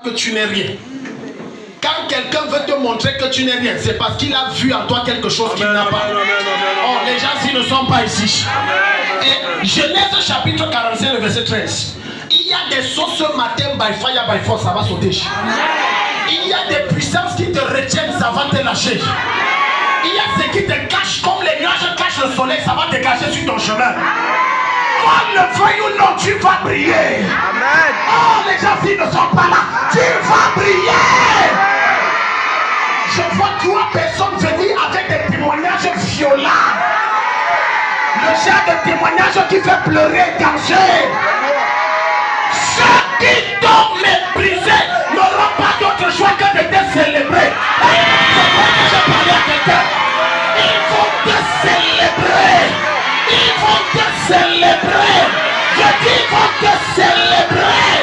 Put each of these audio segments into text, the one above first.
que tu n'es rien. Quand quelqu'un veut te montrer que tu n'es rien, c'est parce qu'il a vu en toi quelque chose qu'il n'a pas. Oh, les gens s'ils ne sont pas ici. Et Genèse chapitre 45, le verset 13. Il y a des sauts ce matin, by fire, by force, ça va sauter. Il y a des puissances qui te retiennent, ça va te lâcher. Il y a ce qui te cache comme les nuages cachent le soleil, ça va te cacher sur ton chemin. Qu'on le veuille ou non, tu vas briller. Amen. Oh, les gens s'ils ne sont pas là, tu vas briller. Je vois 3 personnes venir avec des témoignages violents. Le genre de témoignage qui fait pleurer, danger. Ceux qui t'ont méprisé n'auront pas d'autre choix que de te célébrer. C'est pour que je parlais à quelqu'un. Ils vont te célébrer. Ils vont te célébrer. Je dis ils vont te célébrer.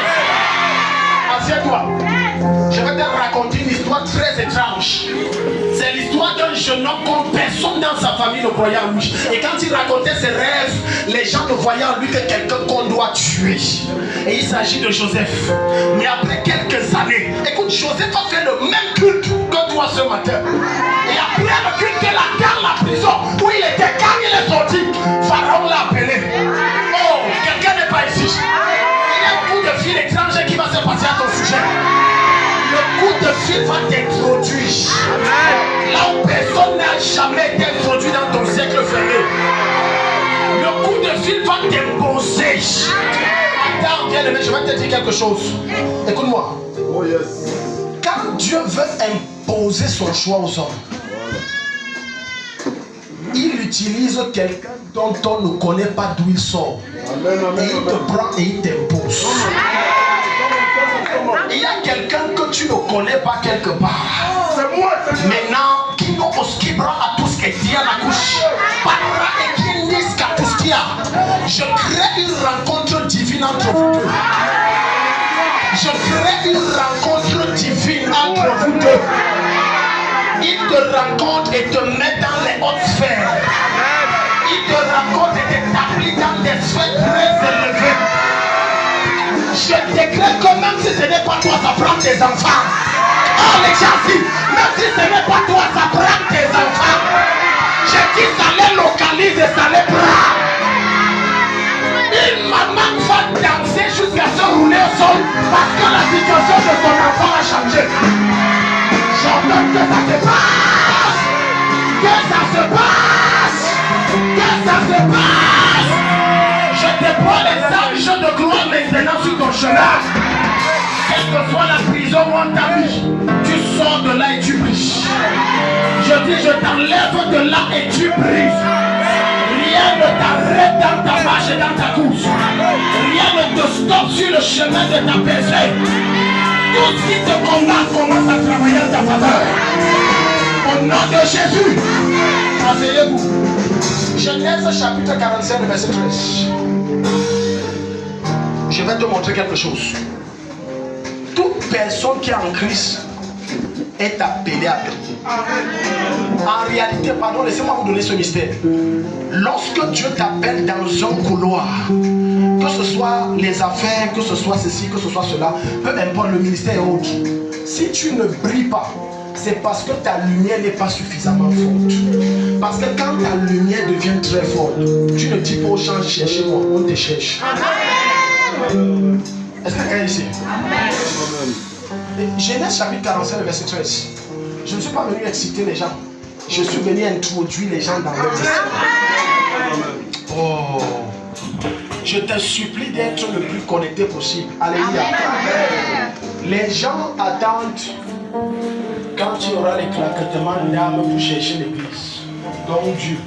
Assieds-toi. Je vais te raconter une histoire très étrange. C'est l'histoire d'un jeune homme comme personne dans sa famille ne croyait en lui. Et quand il racontait ses rêves, les gens ne voyaient en lui que quelqu'un qu'on doit tuer. Et il s'agit de Joseph. Mais après quelques années, écoute, Joseph a fait le même culte que toi ce matin. Et après le culte dans la prison où il était, quand il est sorti, Pharaon l'a appelé. Oh, quelqu'un n'est pas ici. Il y a un coup de fil étrange qui va se passer à ton sujet. Le coup de fil va t'introduire là où personne n'a jamais été introduit dans ton siècle fermé. Le coup de fil va t'imposer. Attends, bien aimé, je vais te dire quelque chose. Écoute-moi. Oh yes. Quand Dieu veut imposer son choix aux hommes, il utilise quelqu'un dont on ne connaît pas d'où il sort. Amen, amen, et il te prend et il t'impose. Il y a quelqu'un que tu ne connais pas quelque part. C'est moi, maintenant, qui nous osquibra à tout ce qui est dit à la couche. Parra et qui n'est qu'à tout ce qu'il y a. Je crée une rencontre divine entre vous deux. Je crée une rencontre divine entre vous deux. Il te rencontre et te met dans les hautes sphères. Il te rencontre et t'établit dans des sphères très élevées. Je décrète que même si ce n'est pas toi, ça prend tes enfants. Oh les gens, même si ce n'est pas toi, ça prend tes enfants. Je dis ça les localise et ça les prend. Une maman va danser jusqu'à se rouler au sol parce que la situation de son enfant a changé. J'entends que ça se passe. Que ça se passe. Que ça se passe. Je déploie les anges de gloire maintenant sur ton chemin. Quelle que soit la prison ou ta vie, tu sors de là et tu brilles. Je dis, je t'enlève de là et tu brilles. Rien ne t'arrête dans ta marche et dans ta course. Rien ne te stoppe sur le chemin de ta paix. Tout ce qui te combat commence à travailler en ta faveur. Au nom de Jésus, asseyez-vous. Genèse chapitre 45, verset 13. Je vais te montrer quelque chose. Toute personne qui est en Christ est appelée à briller. En réalité, pardon, laissez-moi vous donner ce mystère. Lorsque Dieu t'appelle dans un couloir, que ce soit les affaires, que ce soit ceci, que ce soit cela, peu importe le ministère et autres, si tu ne brilles pas, c'est parce que ta lumière n'est pas suffisamment forte. Parce que quand ta lumière devient très forte, tu ne dis pas aux gens cherchez-moi, on te cherche. Est-ce que quelqu'un est ici? Genèse chapitre 45, verset 13. Je ne suis pas venu exciter les gens. Je suis venu introduire les gens dans leur destin. Oh, je te supplie d'être le plus connecté possible. Alléluia. Les gens attendent quand il y aura les claquetements d'âme pour chercher l'église. Donc Dieu.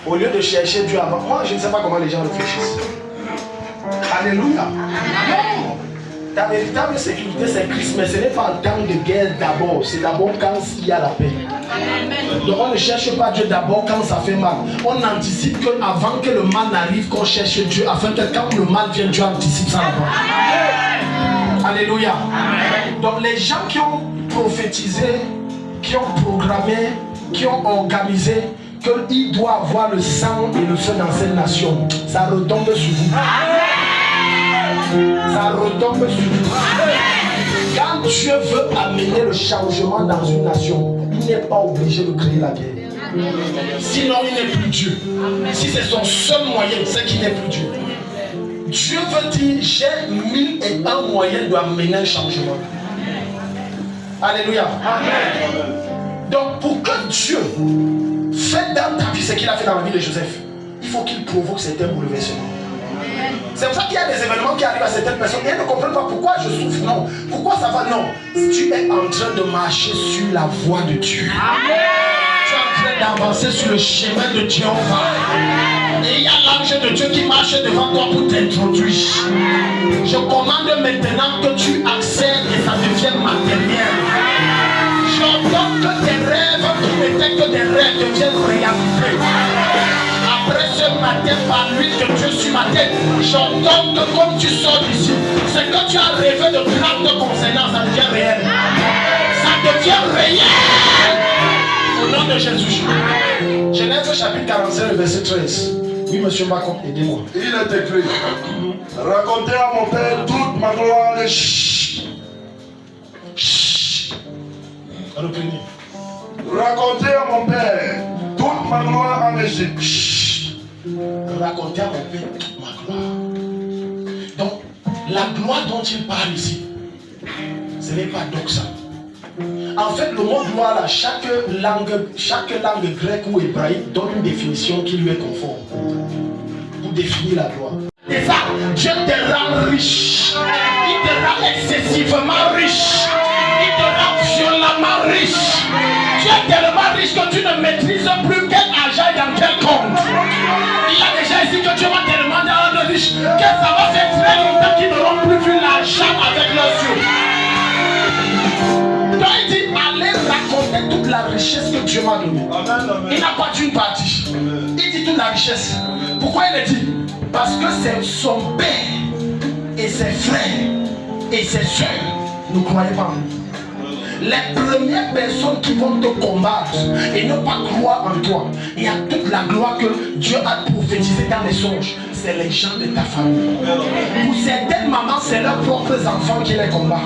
Au lieu de chercher Dieu avant. Moi, je ne sais pas comment les gens réfléchissent. Alléluia. Non. Ta véritable sécurité, c'est Christ. Mais ce n'est pas en temps de guerre d'abord. C'est d'abord quand il y a la paix. Donc on ne cherche pas Dieu d'abord quand ça fait mal. On anticipe qu'avant que le mal n'arrive, qu'on cherche Dieu. Afin que quand le mal vient, Dieu anticipe ça d'abord. Alléluia. Donc les gens qui ont prophétisé, qui ont programmé, qui ont organisé qu'il doit avoir le sang et le feu dans cette nation, ça retombe sur vous. Ça retombe sur vous. Quand Dieu veut amener le changement dans une nation, il n'est pas obligé de créer la guerre. Sinon, il n'est plus Dieu. Si c'est son seul moyen, c'est qu'il n'est plus Dieu. Dieu veut dire, j'ai 1001 moyens d'amener un changement. Alléluia. Amen. Donc, pour que Dieu fasse dans ta vie ce qu'il a fait dans la vie de Joseph, il faut qu'il provoque certains bouleversements. C'est pour ça qu'il y a des événements qui arrivent à certaines personnes et elles ne comprennent pas pourquoi je souffre. Non. Pourquoi ça va? Non. Tu es en train de marcher sur la voie de Dieu. Amen. Tu es en train d'avancer sur le chemin de Dieu. Et il y a l'ange de Dieu qui marche devant toi pour t'introduire. Je commande maintenant que tu accèdes et ça devienne matériel. J'entends que tes rêves qui n'étaient que des rêves deviennent réalité. Après ce matin, par l'huile de Dieu sur ma tête, j'entends que comme tu sors d'ici, ce que tu as rêvé de grande concernant, ça devient réel. Ça devient réel. Au nom de Jésus. Genèse chapitre 45, verset 13. Oui, monsieur Macon, aidez-moi. Il est écrit: racontez à mon père toute ma gloire et chut. Reprenez. Racontez à mon père toute ma gloire en Égypte. Racontez à mon père toute ma gloire. Donc, la gloire dont il parle ici, ce n'est pas doxa. En fait, le mot gloire, là, chaque langue grecque ou hébraïque donne une définition qui lui est conforme. Pour définir la gloire. Et ça, Dieu te rend riche. Il te rend excessivement riche. Il te rend violemment riche. Tu es tellement riche que tu ne maîtrises plus quel argent est dans quel compte. Il y a des gens ici que Dieu va tellement rendre riche que ça va faire très longtemps qu'ils n'auront plus vu l'argent avec leurs yeux. Donc il dit, allez raconter toute la richesse que Dieu m'a donnée. Il n'a pas dit une partie. Il dit toute la richesse. Pourquoi il le dit? Parce que c'est son père et ses frères et ses soeurs ne croyaient pas en lui. Les premières personnes qui vont te combattre et ne pas croire en toi, il y a toute la gloire que Dieu a prophétisée dans les songes, c'est les gens de ta famille. Pour certaines mamans, c'est leurs propres enfants qui les combattent.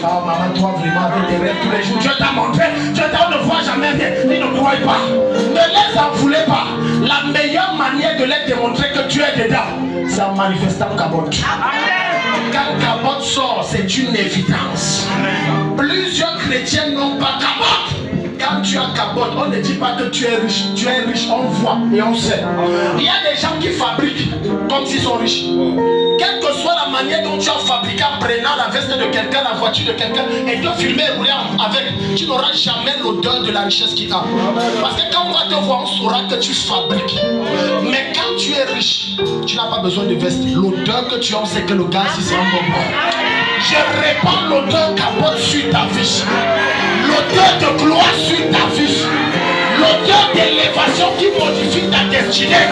Ah maman, toi vraiment avec tes rêves tous les jours, Dieu t'a montré, Dieu t'a ne voit jamais rien, ils ne croient pas. Ne les en voulez pas. La meilleure manière de les démontrer que tu es dedans, c'est en manifestant cabote. Quand cabote sort, c'est une évidence. Plusieurs chrétiens n'ont pas cabote. Quand tu as cabote, on ne dit pas que tu es riche, on voit et on sait. Il y a des gens qui fabriquent comme s'ils sont riches. Quelle que soit la manière dont tu as fabriqué en prenant la veste de quelqu'un, la voiture de quelqu'un et te filmer et rouler avec, tu n'auras jamais l'odeur de la richesse qu'il a. Parce que quand on va te voir, on saura que tu fabriques. Mais quand tu es riche, tu n'as pas besoin de veste. L'odeur que tu as, c'est que le gaz, c'est un bon bord. Je répands l'odeur capote sur ta vie. L'odeur de gloire sur ta vie. L'odeur d'élévation qui modifie ta destinée.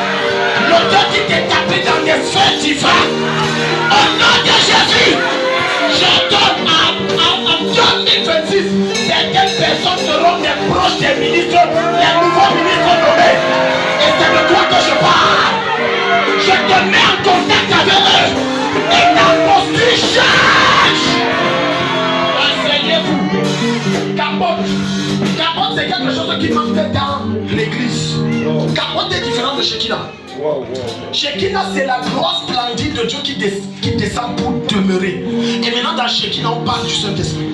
L'odeur qui t'établit dans des sphères divines. Au nom de Jésus, je donne en 2026, certaines personnes seront des proches des ministres, des nouveaux ministres nommés. Et c'est de toi que je parle. Je te mets en contact avec eux. Et ta posture change. Asseyez-vous. Capote, c'est quelque chose qui manque dans l'église. Capote est différent de Shekinah. Shekinah, c'est la gloire splendide de Dieu qui descend pour demeurer. Et maintenant dans Shekinah, on parle du Saint-Esprit.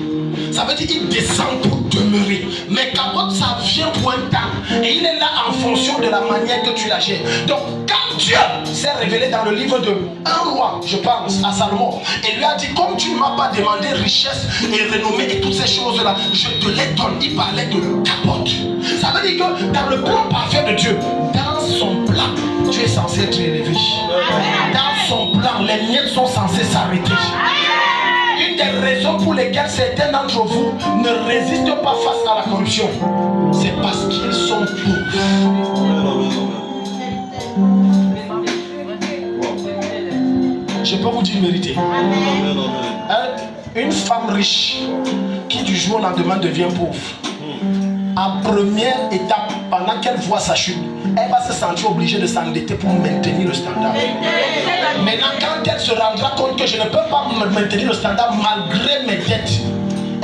Ça veut dire qu'il descend pour demeurer. Mais capote, ça vient pour un temps. Et il est là en fonction de la manière que tu la gères. Donc quand Dieu s'est révélé dans le livre de 1 roi, je pense, à Salomon, et lui a dit, comme tu ne m'as pas demandé richesse et renommée et toutes ces choses-là, je te les donne. Il parlait de capote. Ça veut dire que dans le plan parfait de Dieu, dans son plan, tu es censé être élevé. Dans son plan, les miettes sont censées s'arrêter. Une des raisons pour lesquelles certains d'entre vous ne résistent pas face à la corruption, c'est parce qu'ils sont pauvres. Je peux vous dire une vérité. Une femme riche qui du jour au lendemain devient pauvre, en première étape, pendant qu'elle voit sa chute, elle va se sentir obligée de s'endetter pour maintenir le standard. Maintenant, quand elle se rendra compte que je ne peux pas maintenir le standard malgré mes dettes,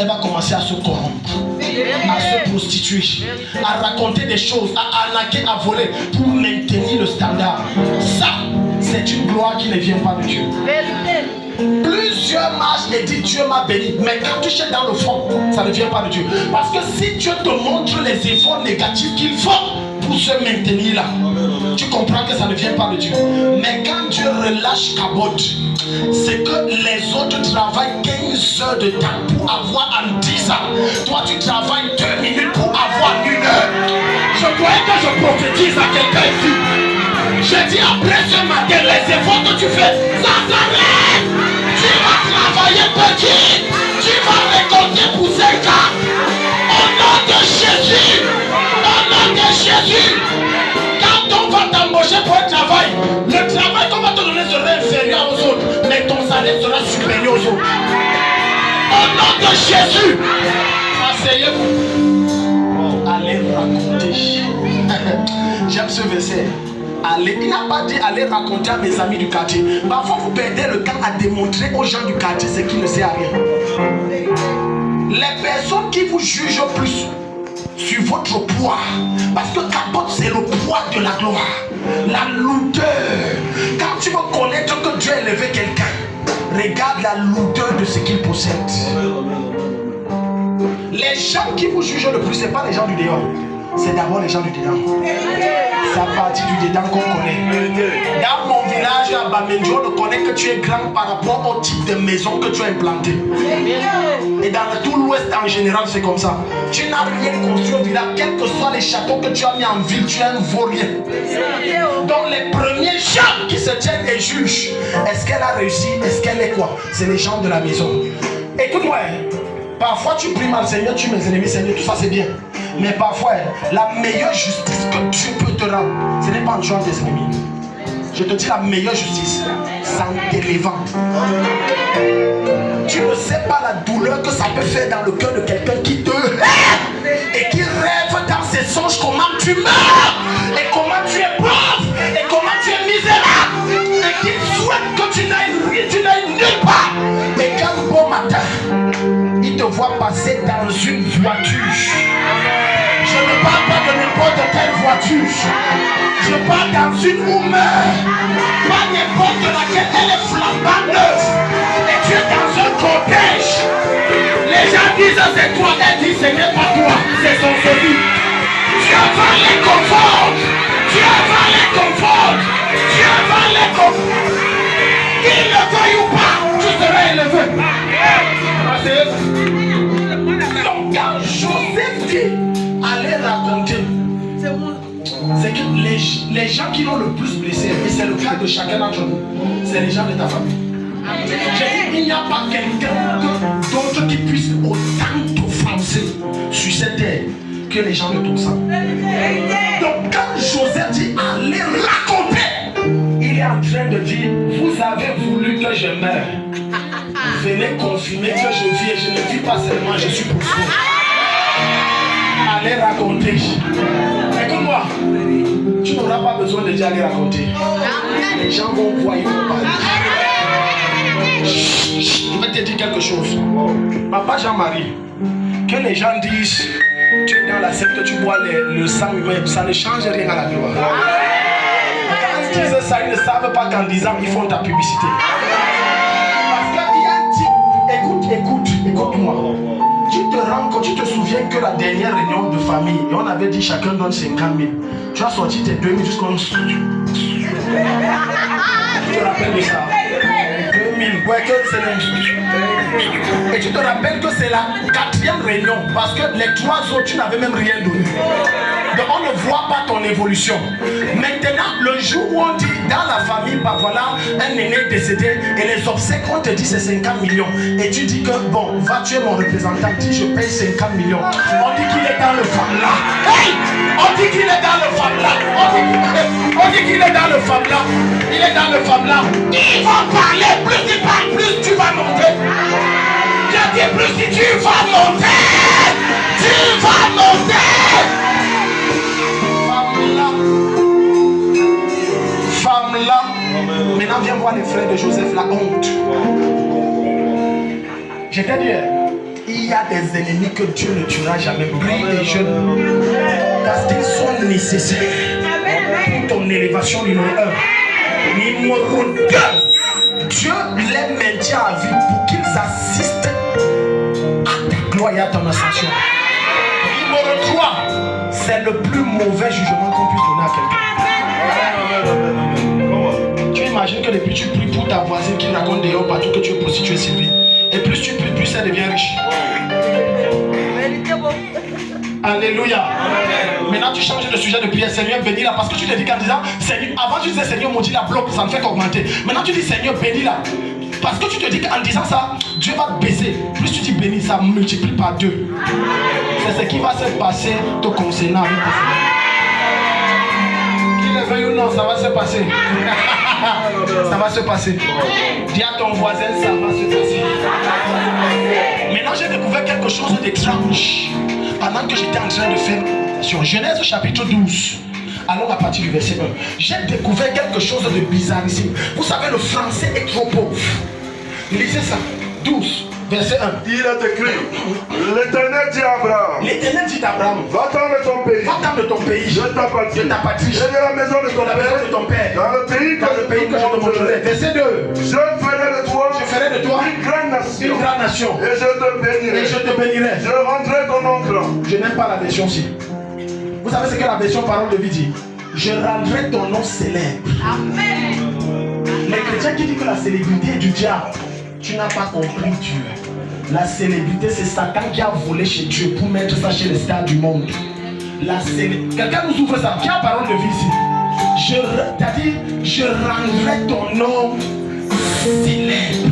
elle va commencer à se corrompre, à se prostituer, à raconter des choses, à arnaquer, à voler pour maintenir le standard. Ça, c'est une gloire qui ne vient pas de Dieu. Plusieurs marches et disent Dieu m'a béni, mais quand tu cherches dans le fond, ça ne vient pas de Dieu. Parce que si Dieu te montre les efforts négatifs qu'il faut pour se maintenir là, tu comprends que ça ne vient pas de Dieu. Mais quand Dieu relâche cabote, c'est que les autres travaillent 15 heures de temps pour avoir en 10 ans. Toi tu travailles 2 minutes pour avoir 1 heure. Je croyais que je prophétise à quelqu'un ici. Je dis après ce matin, les efforts que tu fais, ça s'arrête. Tu vas travailler petit, tu vas récolter pour 5 ans. Au nom de Jésus, au nom de Jésus. Quand on va t'embaucher pour un travail, le travail qu'on va te donner sera inférieur aux autres, mais ton salaire sera supérieur aux autres. Au nom de Jésus, asseyez-vous. Allez raconter. J'aime ce verset. Allez, il n'a pas dit allez raconter à mes amis du quartier. Parfois vous perdez le temps à démontrer aux gens du quartier ce qui ne sert à rien. Les personnes qui vous jugent plus sur votre poids, parce que capote c'est le poids de la gloire, la lourdeur. Quand tu veux connaître que Dieu a élevé quelqu'un, regarde la lourdeur de ce qu'il possède. Les gens qui vous jugent le plus, ce n'est pas les gens du dehors, c'est d'abord les gens du dedans. C'est à partir du dedans qu'on connaît. Dans mon village à Bamendio, on connaît que tu es grand par rapport au type de maison que tu as implanté. Et dans tout l'ouest en général, c'est comme ça. Tu n'as rien construit au village, quels que soient les châteaux que tu as mis en ville, tu es un vaurien. Donc les premiers gens qui se tiennent et jugent, est-ce qu'elle a réussi, est-ce qu'elle est quoi? C'est les gens de la maison. Écoute-moi, parfois tu pries mal, Seigneur, tu mes ennemis, Seigneur, tout ça c'est bien. Mais parfois, la meilleure justice que Dieu peut te rendre, ce n'est pas en tuant tes ennemis. Je te dis la meilleure justice, c'est en t'élevant. Tu ne sais pas la douleur que ça peut faire dans le cœur de quelqu'un qui te hait et qui rêve dans ses songes comment tu meurs et comment tu es pauvre et comment tu es misérable et qui souhaite que tu n'ailles nulle part. Et qu'un beau matin, il te voit passer dans une voiture. Je ne parle pas de n'importe quelle voiture. Je parle dans une Hummer. Pas n'importe laquelle, elle est flambant neuve. Et tu es dans un cortège. Les gens disent c'est toi. Elle dit ce n'est pas toi, c'est son celui. Dieu va les confondre. Dieu va les confondre. Dieu va les confondre. Qu'il le veuille ou pas, tu seras élevé. Donc quand Joseph dit allez raconter, c'est que les gens qui l'ont le plus blessé, et c'est le cas de chacun d'entre nous, c'est les gens de ta famille. J'ai dit, il n'y a pas quelqu'un d'autre qui puisse autant t'offenser sur cette terre que les gens de ton sang. Donc quand Joseph dit allez raconter, il est en train de dire vous avez voulu que je meure. Venez confirmer que je vis et je ne vis pas seulement, je suis profond. Allez raconter. Écoute-moi, tu n'auras pas besoin de dire aller raconter. Les gens vont voir, ils vont parler. Je vais te dire quelque chose. Papa Jean-Marie, que les gens disent tu es dans la secte, tu bois le sang humain, ça ne change rien à la gloire. Quand ils disent ça, ils ne savent pas qu'en disant ils font ta publicité. Écoute-moi. Tu te souviens que la dernière réunion de famille, et on avait dit chacun donne 50 000. Tu as sorti tes 2 000 jusqu'au... Tu te rappelles de ça? 2 000. Ouais, que c'est... Et tu te rappelles que c'est la 4e réunion, parce que les 3 autres, tu n'avais même rien donné. Donc on ne voit pas ton évolution. Maintenant, le jour où on dit dans la famille, bah voilà, un aîné décédé et les obsèques, on te dit c'est 50 millions. Et tu dis que bon, va tuer mon représentant, dis je paye 50 millions. On dit qu'il est dans le femme là. Hey! On dit qu'il est dans le femme là. On dit qu'il est dans le femme là. Il est dans le femme là. Il va parler, plus il parle, plus tu vas monter. Je dis plus si tu vas monter. Tu vas monter. Femme là. Maintenant viens voir les frères de Joseph, la honte. Je t'ai dit, il y y a des ennemis que Dieu ne tuera jamais. Prie les jeunes. Parce qu'ils sont nécessaires pour ton élévation numéro 1. Numéro 2. Dieu les maintient à vie pour qu'ils assistent à ta gloire et à ton ascension. Numéro 3. C'est le plus mauvais jugement qu'on puisse donner à quelqu'un. Tu imagines que depuis tu pries pour ta voisine qui raconte dehors partout que tu es prostituée, Sylvie. Et plus tu pries, plus elle devient riche. Alléluia. Maintenant tu changes de sujet de prière. Seigneur, bénis-la. Parce que tu te dis qu'en disant Seigneur, avant tu disais Seigneur, maudis la bloque, ça ne fait qu'augmenter. Maintenant tu dis Seigneur, bénis-la. Parce que tu te dis qu'en disant ça, Dieu va te baiser. Plus tu dis bénis, ça multiplie par 2. C'est ce qui va se passer te concernant. Qu'il le veuille ou non, ça va se passer. Ça va se passer. Dis à ton voisin, ça va se passer. Maintenant j'ai découvert quelque chose d'étrange. Pendant que j'étais en train de faire sur Genèse chapitre 12. Allons à partir du verset 1. J'ai découvert quelque chose de bizarre ici. Vous savez, le français est trop pauvre. Lisez ça. 12, verset 1. Il est écrit, l'Éternel dit à Abraham, l'Éternel dit à Abraham, va-t'en de ton pays, va-t'en de ton pays, de ta patrie, et de la maison de ton père, dans le pays que je te montrerai. Verset 2. Je ferai de toi une grande nation, et je te bénirai. Je rendrai ton nom grand. Je n'aime pas la version ci. Vous savez ce que la version parole de vie dit? Je rendrai ton nom célèbre. Amen. Les chrétiens qui disent que la célébrité est du diable, tu n'as pas compris Dieu. La célébrité, c'est Satan qui a volé chez Dieu pour mettre ça chez les stars du monde. Quelqu'un nous ouvre ça. Qui a parole de vie ici? Je rendrai ton nom célèbre.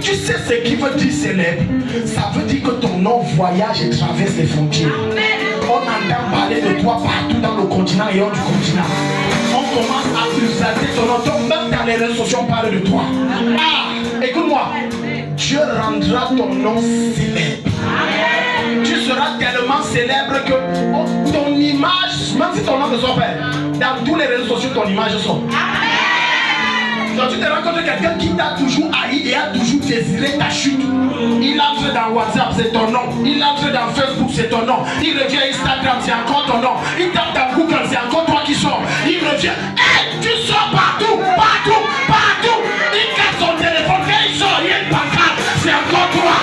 Tu sais ce qui veut dire célèbre? Ça veut dire que ton nom voyage et traverse les frontières. On entend parler de toi partout dans le continent et hors du continent. On commence à exalter ton nom. Donc même dans les réseaux sociaux, on parle de toi. Ah, écoute-moi. Dieu rendra ton nom célèbre. Tu seras tellement célèbre que ton image, même si ton nom ne soit pas, dans tous les réseaux sociaux, ton image sort. Donc tu te rends compte de quelqu'un qui t'a toujours haï et a toujours désiré ta chute. Il entre dans WhatsApp, c'est ton nom. Il entre dans Facebook, c'est ton nom. Il revient à Instagram, c'est encore ton nom. Il tape dans Google, c'est encore toi qui sors. Il revient. Hey, tu sors partout, partout, partout. Il casse son téléphone, quand il sort, il y a une pancarte, c'est encore toi.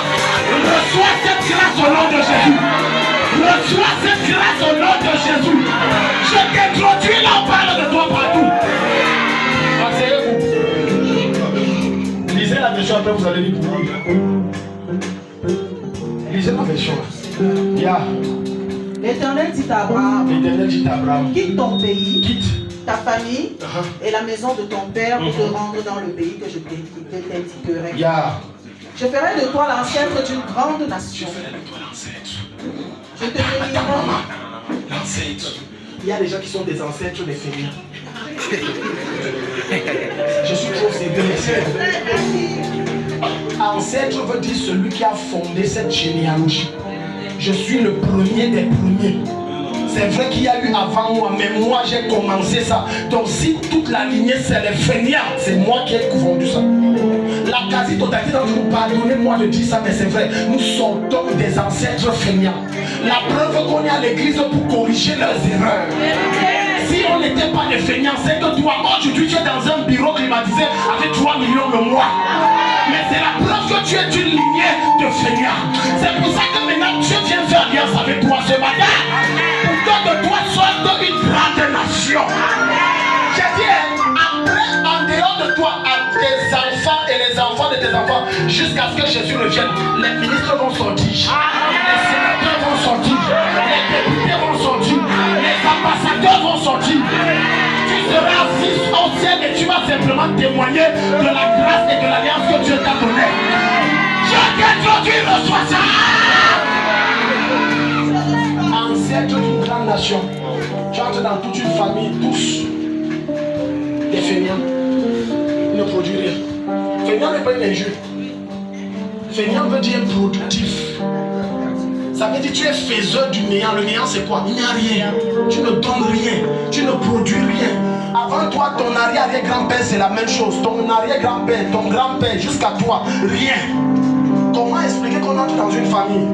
Reçois cette grâce au nom de Jésus. Reçois cette grâce au nom de Jésus. Je t'introduis là, on parle de toi partout. Asseyez-vous. Lisez la version, après vous allez lire. Lisez la version. Yeah. L'Éternel dit à Abraham, quitte ton pays, ta famille et la maison de ton père pour te rendre dans le pays que je t'indiquerai. Yeah. Je ferai de toi l'ancêtre d'une grande nation. Je te bénirai. L'ancêtre. Il y a des gens qui sont des ancêtres des feignants. Je suis trop sévère. Ancêtre veut dire celui qui a fondé cette généalogie. Je suis le premier des premiers. C'est vrai qu'il y a eu avant moi, mais moi j'ai commencé ça. Donc si toute la lignée c'est les feignants, c'est moi qui ai fondé ça. La quasi-totalité d'entre nous, pardonnez-moi de dire ça, mais c'est vrai, nous sortons des ancêtres feignants. La preuve qu'on est à l'église pour corriger leurs erreurs. Si on n'était pas des feignants, c'est que toi, aujourd'hui, tu es dans un bureau climatisé avec 3 millions de mois. Mais c'est la preuve que tu es une lignée de feignants. C'est pour ça que maintenant, Dieu vient faire alliance avec toi ce matin. Pour que de toi sorte une grande nation. J'ai dit, après, en dehors de toi, à tes enfants et les enfants de tes enfants, jusqu'à ce que Jésus revienne, les ministres vont sortir, les sénateurs vont sortir, les députés vont sortir, les ambassadeurs vont sortir. Tu seras assis au ciel et tu vas simplement témoigner de la grâce et de l'alliance que Dieu t'a donnée. Je t'introduis, reçois ça. Ancêtre d'une grande nation. Tu entres dans toute une famille, tous des feignants. Ils ne produisent rien. Feignant n'est pas une injure. Feignant veut dire productif. Ça veut dire que tu es faiseur du néant. Le néant c'est quoi? Il n'y a rien. Tu ne donnes rien. Tu ne produis rien. Avant toi, ton arrière-grand-père c'est la même chose. Ton arrière-grand-père, ton grand-père, jusqu'à toi, rien. Comment expliqué qu'on entre dans une famille.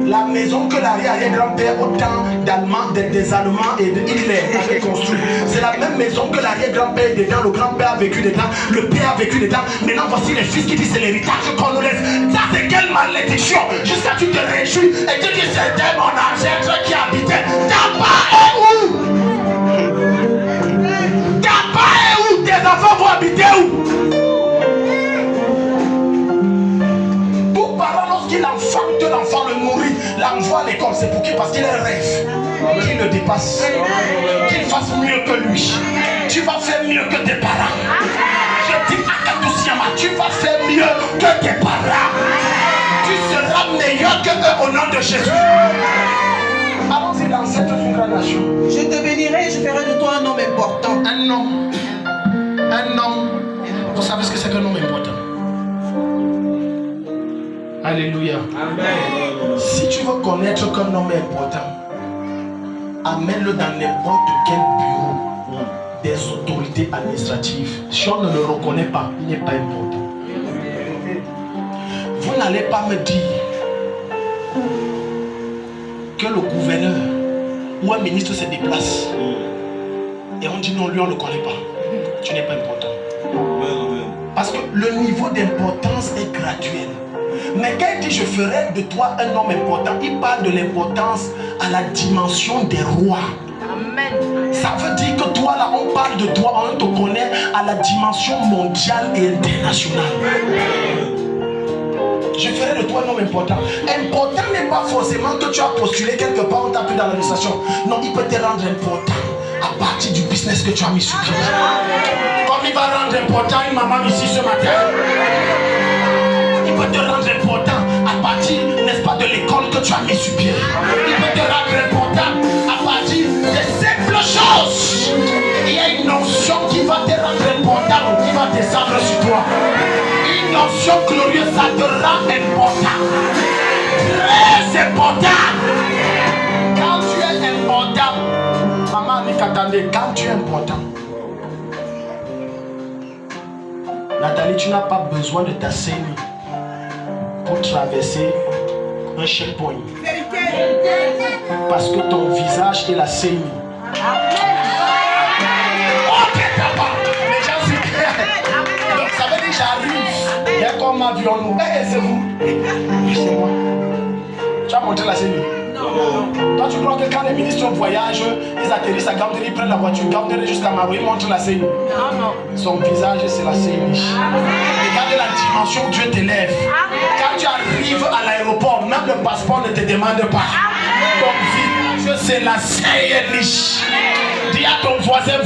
La maison que l'arrière-grand-père au temps d'Allemands, des Allemands et de Hitler avait construite, c'est la même maison que l'arrière-grand-père est dedans, le grand-père a vécu dedans, le père a vécu dedans. Maintenant voici les fils qui disent c'est l'héritage qu'on nous laisse. Ça c'est quelle malédiction. Jusqu'à tu te réjouis et tu dis c'était mon ancêtre qui habitait. Ta part est où? Ta part est où? Tes enfants vont habiter où? Lorsqu'il enfante l'enfant, le nourrit, l'envoie à l'école, c'est pour qui? Parce qu'il a un rêve qu'il le dépasse, qu'il fasse mieux que lui. Tu vas faire mieux que tes parents. Je dis à Katousiama, tu vas faire mieux que tes parents. Tu seras meilleur que eux au nom de Jésus. Allons-y, l'ancêtre d'une grande nation. Je te bénirai et je ferai de toi un homme important. Un homme. Un homme. Vous savez ce que c'est qu'un homme important? Alléluia. Amen. Si tu veux connaître qu'un homme est important, amène-le dans n'importe quel bureau des autorités administratives. Si on ne le reconnaît pas, il n'est pas important. Vous n'allez pas me dire que le gouverneur ou un ministre se déplace et on dit non, lui on ne le connaît pas. Tu n'es pas important. Parce que le niveau d'importance est graduel. Mais quand il dit je ferai de toi un homme important, il parle de l'importance à la dimension des rois. Amen. Ça veut dire que toi là, on parle de toi, on te connaît à la dimension mondiale et internationale. Je ferai de toi un homme important. Important n'est pas forcément que tu as postulé quelque part, on t'a pris dans l'administration. Non, il peut te rendre important à partir du business que tu as mis sur pied. Comme il va rendre important une maman ici ce matin. Il peut te rendre important à partir, n'est-ce pas, de l'école que tu as mis sur pied. Il peut te rendre important à partir de simples choses. Il y a une notion qui va te rendre important, qui va descendre sur toi. Une notion glorieuse, ça te rend important. Très important. Quand tu es important, maman dit qu'attendez, quand tu es important, Nathalie, tu n'as pas besoin de ta CENI pour traverser un checkpoint. Parce que ton visage est la CENI. Ok, papa. Les gens s'y créent. Donc ça veut dire j'arrive. Il y a comme avion. C'est vous. C'est moi. Tu as montré la CENI? Non. Toi tu crois que quand les ministres voyagent, ils atterrissent à Gaoundéré, ils prennent la voiture Gaoundéré jusqu'à Maro, ils montrent la CENI? Non. Son visage c'est la CENI. Regardez la dimension où Dieu t'élève. Quand tu arrives à l'aéroport, même le passeport ne te demande pas. Ton visage c'est la CENI. Dis à ton voisin,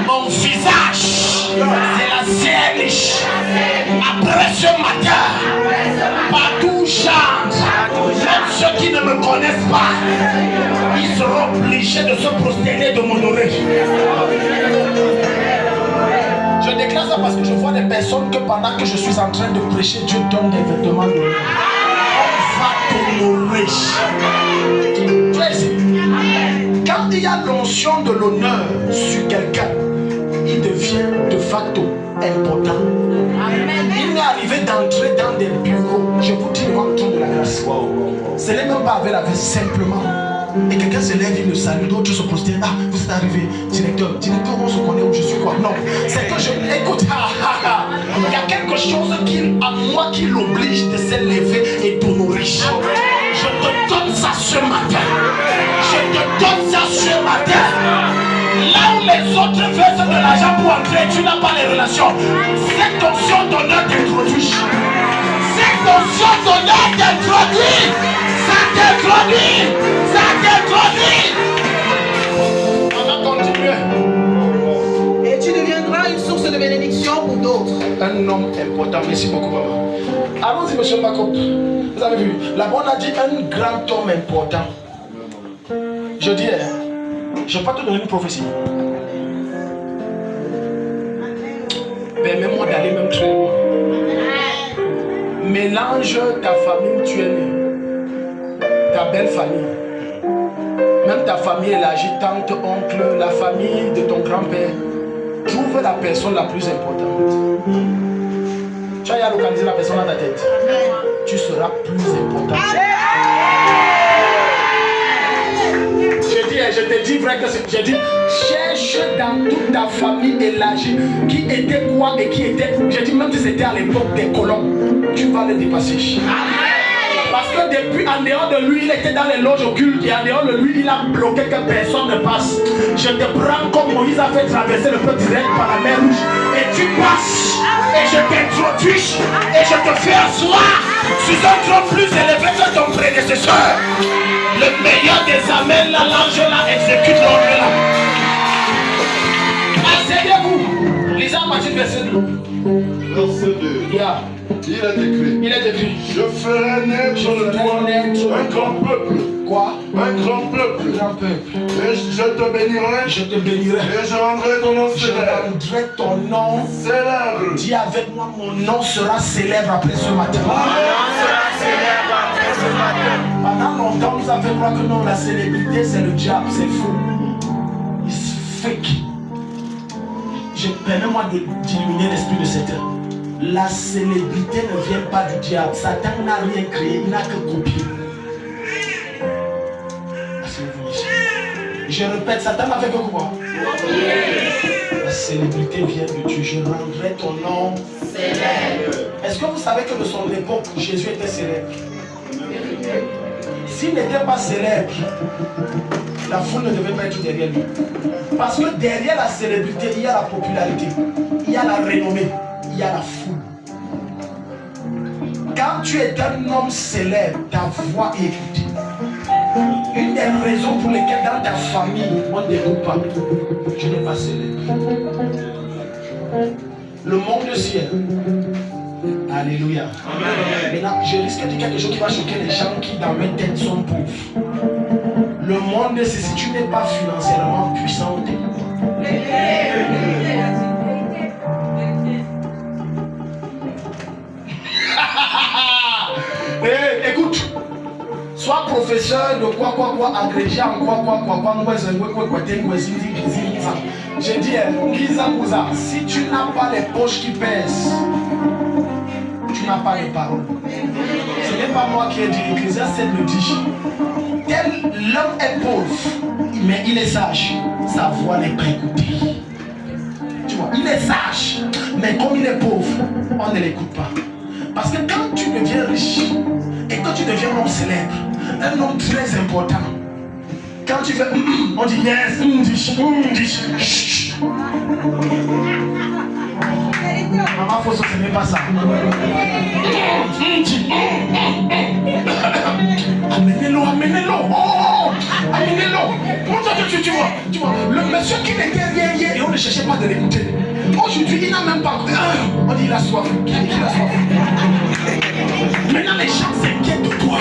mon visage c'est la CENI. Après ce matin, partout où j'entre, même ceux qui ne me connaissent pas, ils seront obligés de se prosterner, de m'honorer. Je déclare ça parce que je vois des personnes que pendant que je suis en train de prêcher, Dieu donne des vêtements d'honneur. On va t'honorer. Tu es ici. Quand il y a l'onction de l'honneur sur quelqu'un, il devient de facto important. Il m'est arrivé d'entrer dans des bureaux. Je vous dis devant le trône de la grâce. Ce n'est même pas avec la veste, simplement. Et quelqu'un se lève, il me salue, d'autres se prosternent. Ah, vous êtes arrivé, directeur, on se connaît où je suis quoi? Non, c'est que je écoute. Il y a quelque chose à moi qui l'oblige de se lever et d'honorer. Je te donne ça ce matin. Je te donne ça ce matin. Là où les autres versent de l'argent pour entrer, tu n'as pas les relations. Cette onction d'honneur t'introduit. Cette onction d'honneur t'introduit. Ça t'introduit. Ça t'introduit. On va continuer. Et tu deviendras une source de bénédiction pour d'autres. Un homme important. Merci beaucoup, maman. Allons-y, monsieur Makop. Vous avez vu, là-bas on a dit un grand homme important. Je dis, je ne vais pas te donner une prophétie. Permets-moi d'aller même très loin. Mélange ta famille où tu es né, ta belle famille, même ta famille élargie, tante, oncle, la famille de ton grand-père. Trouve la personne la plus importante. Tu vas y localiser la personne dans ta tête. Tu seras plus important. Je te dis vrai que je dis, cherche dans toute ta famille élargie qui était quoi et qui était. Je dis même si c'était à l'époque des colons, tu vas le dépasser. Parce que depuis, en dehors de lui, il était dans les loges occultes et en dehors de lui, il a bloqué que personne ne passe. Je te prends comme Moïse a fait traverser le peuple d'Israël par la mer rouge et tu passes et je t'introduis et je te fais asseoir sur un trône plus élevé que ton prédécesseur. Le meilleur des amens, la l'ange là, exécute l'ordre là. Asseyez-vous. Lisez à partir du verset 2. Verset 2. Yeah. Il est écrit. Je ferai naître de toi un grand peuple. Quoi? Un grand peuple. Un grand peuple. Et je te bénirai. Je te bénirai. Et je rendrai ton nom Je célèbre. rendrai ton nom Célèbre. Dis avec moi, mon nom sera célèbre après ce matin. Pendant longtemps, vous avez cru que non, la célébrité c'est le diable, c'est faux. It's fake. Permets-moi d'illuminer l'esprit de Satan. La célébrité ne vient pas du diable. Satan n'a rien créé, il n'a que copié. Je répète, Satan n'a fait que quoi? La célébrité vient de Dieu. Je rendrai ton nom célèbre. Est-ce que vous savez que de son époque, Jésus était célèbre? S'il n'était pas célèbre, la foule ne devait pas être derrière lui. Parce que derrière la célébrité, il y a la popularité, il y a la renommée, il y a la foule. Quand tu es un homme célèbre, ta voix est écoutée. Une des raisons pour lesquelles dans ta famille, on ne t'écoute pas, tu n'es pas célèbre. Le monde ciel. Alléluia. Maintenant, je risque de dire quelque chose qui va choquer les gens qui dans mes têtes sont pauvres. Le monde, c'est si tu n'es pas financièrement puissant, hey, écoute, sois professeur de quoi, agrégé en quoi, je dis, si tu n'as pas les poches qui pèsent, tu n'as pas de parole. Ce n'est pas moi qui ai dit, Ecclésiaste 7 le dit. L'homme est pauvre, mais il est sage. Sa voix n'est pas écoutée. Tu vois, il est sage, mais comme il est pauvre, on ne l'écoute pas. Parce que quand tu deviens riche et que tu deviens un homme célèbre, un homme très important, quand tu fais, on dit yes, maman faut ce n'est pas ça. Amenez-le. Oh, amenez-le. Tu vois, le monsieur qui n'était rien hier et on ne cherchait pas de l'écouter. Aujourd'hui, il n'a même pas. On dit il a soif. Maintenant, les gens s'inquiètent de toi.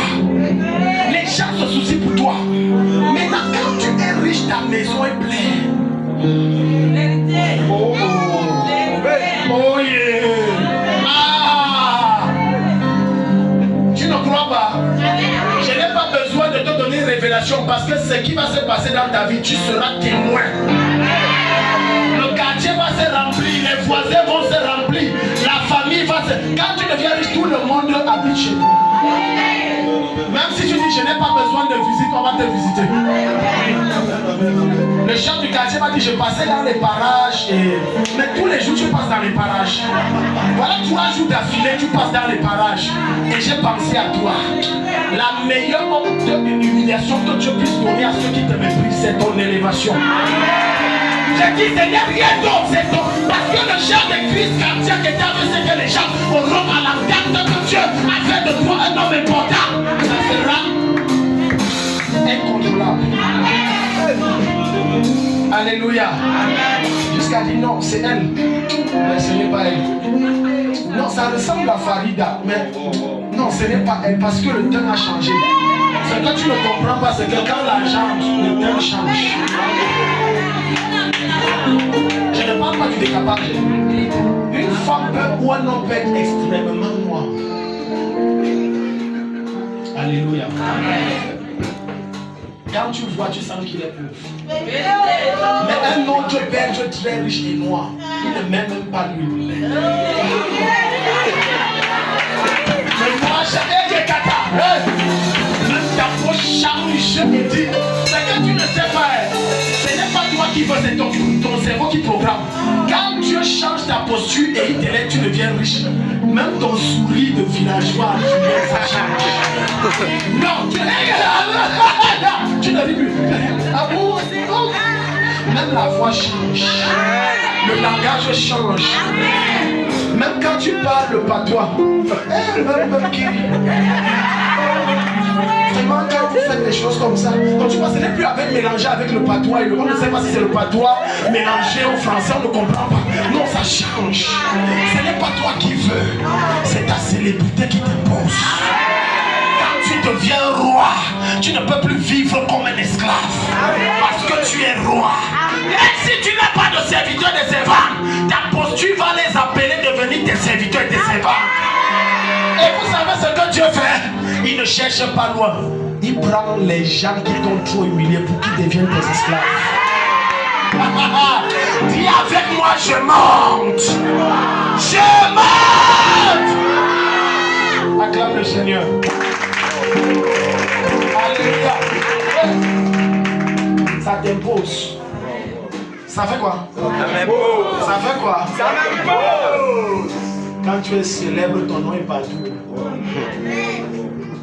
Les gens se soucient pour toi. Maintenant, quand tu es riche, ta maison est pleine. Oh yeah. Tu ne crois pas? Je n'ai pas besoin de te donner une révélation parce que ce qui va se passer dans ta vie, tu seras témoin. Le quartier va se remplir, les voisins vont se remplir, la famille va se... Quand tu deviens riche, tout le monde habite chez toi. Même si tu dis je n'ai pas besoin de visite, on va te visiter. Le chef du quartier m'a dit je passais dans les parages mais tous les jours tu passes dans les parages. Voilà 3 jours d'affilée tu passes dans les parages. Et j'ai pensé à toi. La meilleure humiliation que Dieu puisse donner à ceux qui te méprisent, c'est ton élévation. J'ai dit ce n'est rien d'autre, c'est ton. Parce que le chef de Christ chrétien qui était avec c'est que les gens auront à la tête que Dieu a fait de toi un homme important. Ça sera incontrôlable. Alléluia. Jusqu'à dire non, c'est elle. Mais ce n'est pas elle. Non, ça ressemble à Farida. Mais non, ce n'est pas elle. Parce que le temps a changé. Ce que tu ne comprends pas, c'est que quand l'argent, le temps change. Je ne parle pas du décapage. Une femme peut ou un homme peut être extrêmement noir. Alléluia. Quand tu vois, tu sens qu'il est pauvre. Mais un autre belge très riche et noir, il ne m'aime même pas lui. veut, c'est ton cerveau qui programme. Quand Dieu change ta posture et il t'élève, tu deviens riche. Même ton sourire de villageois, ça change. Non, tu ne vis plus. Ah bon? Même la voix change. Le langage change. Même quand tu parles le patois. Vraiment, quand vous faites des choses comme ça, donc tu vois, ce n'est plus avec mélanger avec le patois. Et on ne sait pas si c'est le patois mélangé au français, on ne comprend pas. Non, ça change. Ce n'est pas toi qui veux, c'est ta célébrité qui t'impose. Quand tu deviens roi, tu ne peux plus vivre comme un esclave. Parce que tu es roi. Et si tu n'as pas de serviteurs et de servantes, ta posture va les appeler devenir tes serviteurs et tes servantes. Et vous savez ce que Dieu fait? Il ne cherche pas loin. Il prend les gens qui t'ont trop humiliés pour qu'ils deviennent tes esclaves. Dis avec moi, je monte. Je monte. Acclame le Seigneur. Alléluia. Ça t'impose. Ça fait quoi? Ça fait quoi? Ça m'impose. Quand tu es célèbre, ton nom est partout.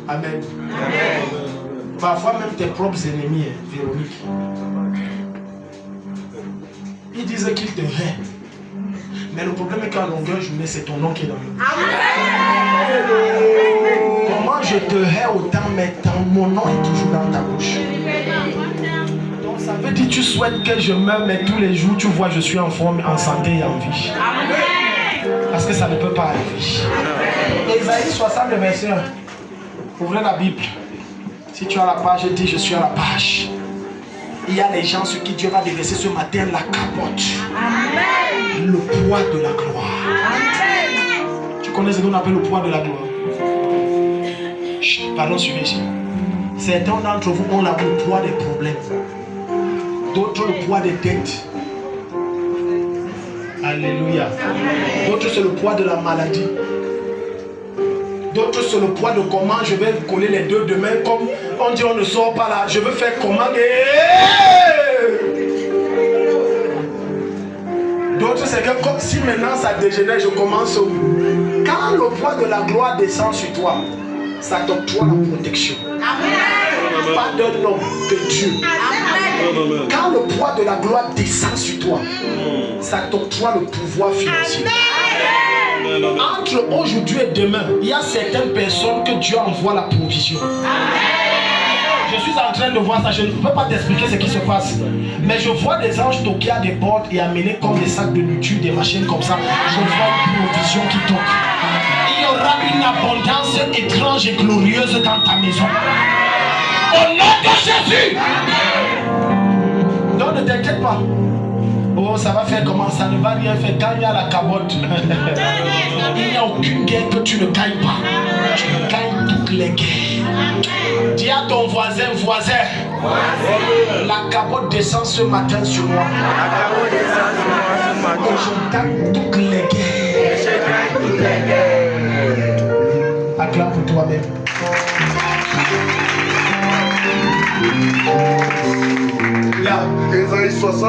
Amen. Parfois même tes propres ennemis, Véronique, ils disent qu'ils te haïssent. Mais le problème est qu'en longueur journée, c'est ton nom qui est dans le. Comment je te hais autant, mais mon nom est toujours dans ta bouche. Donc ça veut dire que tu souhaites que je meure, mais tous les jours tu vois je suis en forme, en santé et en vie. Parce que ça ne peut pas arriver. Ésaïe 60, verset 1. Ouvrez la Bible. Si tu as la page, dis je suis à la page. Il y a les gens sur qui Dieu va déverser ce matin la capote. Amen. Le poids de la gloire. Amen. Tu connais ce qu'on appelle le poids de la gloire? Chut, pardon, suivez ici. Certains d'entre vous ont le poids des problèmes. D'autres le poids des dettes. Alléluia. D'autres c'est le poids de la maladie. D'autres c'est le poids de comment je vais coller les deux demain. Comme on dit on ne sort pas là. Je veux faire comment. D'autres c'est que comme si maintenant ça dégénère, je commence. Quand le poids de la gloire descend sur toi, ça t'octroie la protection. Amen. Pas d'un homme, de Dieu. Amen. Quand le poids de la gloire descend sur toi, ça t'octroie le pouvoir financier. Amen. Entre aujourd'hui et demain, il y a certaines personnes que Dieu envoie la provision. Amen. Je suis en train de voir ça, je ne peux pas t'expliquer ce qui se passe. Mais je vois des anges toquer à des portes et amener comme des sacs de nourriture, des machines comme ça. Je vois une provision qui toque. Il y aura une abondance étrange et glorieuse dans ta maison. Au nom de Jésus. Donc ne t'inquiète pas. Oh, ça va faire comment? Ça ne va rien faire. Quand il y a la cabote, il n'y a aucune guerre que tu ne gagnes pas. Tu gagnes toutes les guerres. Dis à ton voisin, la cabote descend ce matin sur moi. Et je gagne toutes les guerres. Acclame pour toi-même. Ésaïe 60,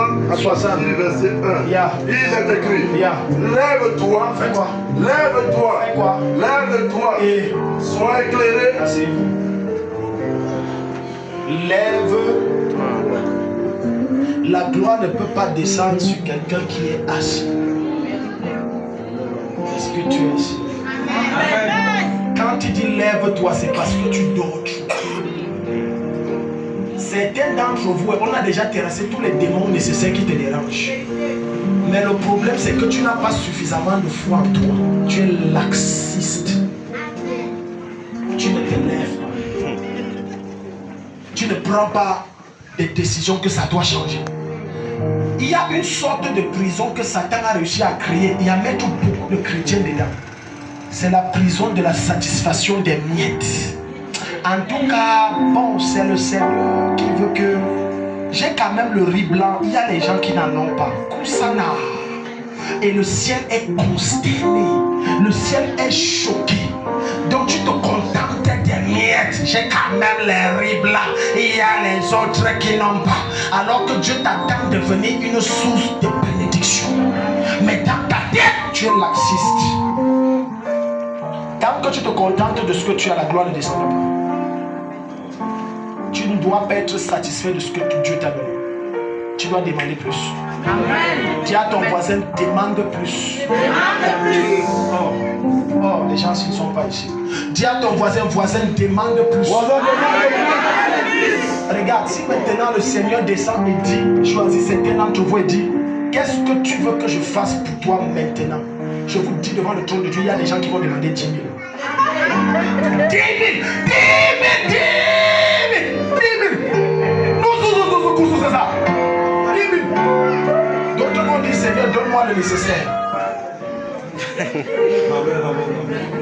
verset 1. Il est écrit, lève-toi, fais quoi? Lève-toi, fais quoi? Lève-toi et sois éclairé. Asseyez-vous. Lève. La gloire ne peut pas descendre sur quelqu'un qui est assis. Est-ce que tu es ici? Amen. Quand tu dis lève-toi, c'est parce que tu dors. Certains d'entre vous, on a déjà terrassé tous les démons nécessaires qui te dérangent. Mais le problème, c'est que tu n'as pas suffisamment de foi en toi. Tu es laxiste. Tu ne te lèves pas. Tu ne prends pas des décisions que ça doit changer. Il y a une sorte de prison que Satan a réussi à créer et à mettre beaucoup de chrétiens dedans. C'est la prison de la satisfaction des miettes. En tout cas, bon, c'est le Seigneur qui veut que j'ai quand même le riz blanc. Il y a les gens qui n'en ont pas. Kusana. Et le ciel est consterné. Le ciel est choqué. Donc tu te contentes des miettes. complexe. J'ai quand même les ribes là. Il y a les autres qui n'ont pas. Alors que Dieu t'attend de devenir une source de bénédiction. Mais dans ta tête, tu es laxiste. Tant que tu te contentes de ce que tu as, la gloire ne descend pas. Tu ne dois pas être satisfait de ce que Dieu t'a donné. Tu dois demander plus. Amen. Dis à ton voisin, demande plus. Oh, les gens s'ils ne sont pas ici. Dis à ton voisin, demande plus. Regarde, si maintenant le Seigneur descend et dit, choisis certains d'entre vous et dit, qu'est-ce que tu veux que je fasse pour toi maintenant? Je vous dis devant le trône de Dieu, il y a des gens qui vont demander 10 000. 10 000, 10 000, 10 000, 10 000. Nous, c'est ça. 10 000. D'autres vont dire, Seigneur, donne-moi le nécessaire.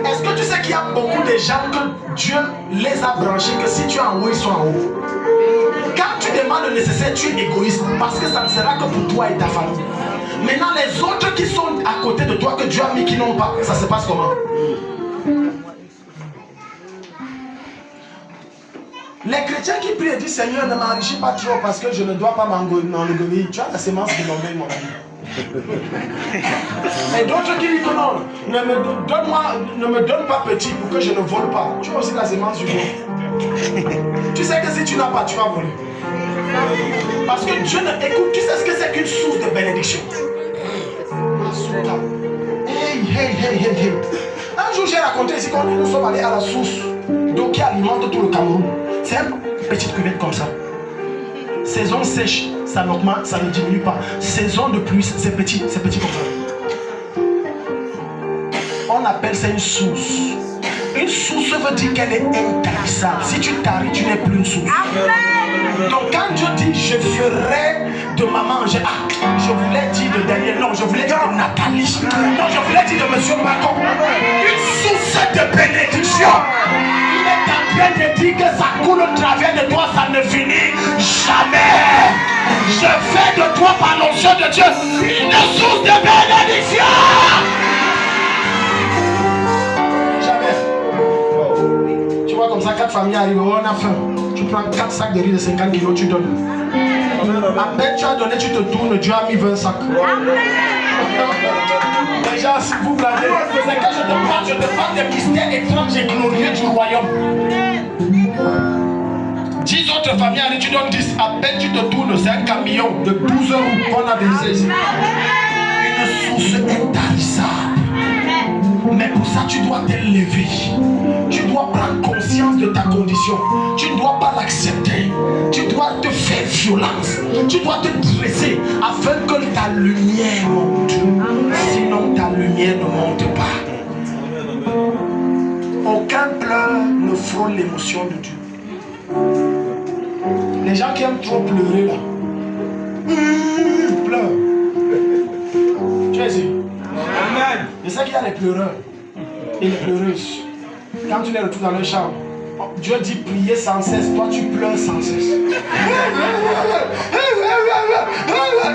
Est-ce que tu sais qu'il y a beaucoup de gens que Dieu les a branchés, que si tu es en haut, ils sont en haut? Quand tu demandes le nécessaire, tu es égoïste parce que ça ne sera que pour toi et ta famille. Maintenant, les autres qui sont à côté de toi, que Dieu a mis, qui n'ont pas, ça se passe comment? Les chrétiens qui prient et disent Seigneur, ne m'enrichis pas trop parce que je ne dois pas m'enlever. Tu as la sémence de l'orgueil, mon ami. Et d'autres qui disent que non, ne me donne pas petit pour que je ne vole pas. Tu as aussi la sémence du vol. Tu sais que si tu n'as pas, tu vas voler. Parce que Dieu ne écoute. Tu sais ce que c'est qu'une source de bénédiction? Hey. Un jour j'ai raconté ici quand nous sommes allés à la source d'eau qui alimente tout le Cameroun. C'est une petite cuvette comme ça. Saison sèche, ça n'augmente, ça ne diminue pas. Saison de pluie, c'est petit comme ça. On appelle ça une source. Une source veut dire qu'elle est intarissable. Si tu taris, tu n'es plus une source. Donc quand Dieu dit je ferai de maman, je voulais dire de Daniel, non, je voulais dire de Nathalie, non, je voulais dire de monsieur Macon. Une source de bénédiction. Il est en train de dire que ça coule au travers de toi, ça ne finit jamais. Je fais de toi par l'onction de Dieu une source de bénédiction. Tu vois comme ça, 4 familles arrivent, on a faim. Tu prends 4 sacs de riz de 50 kilos, tu donnes. Après tu as donné, tu te tournes, Dieu a mis 20 sacs. Les gens, si vous blaguez, c'est que je te parle des mystères étranges et glorieux du royaume. 10 autres familles arrivent, tu donnes 10. Après tu te tournes, c'est un camion de 12 roues qu'on a visé ici. Une source intarissable. Mais pour ça, tu dois t'élever. Tu dois prendre conscience de ta condition. Tu ne dois pas l'accepter. Tu dois te faire violence. Tu dois te dresser afin que ta lumière monte. Sinon, ta lumière ne monte pas. Aucun pleur ne frôle l'émotion de Dieu. Les gens qui aiment trop pleurer là, pleurent. Tu es ici. Amen. Je sais qu'il y a les pleureurs et les pleureuses. Quand tu les retrouves dans leur chambre, Dieu dit prier sans cesse, toi tu pleures sans cesse.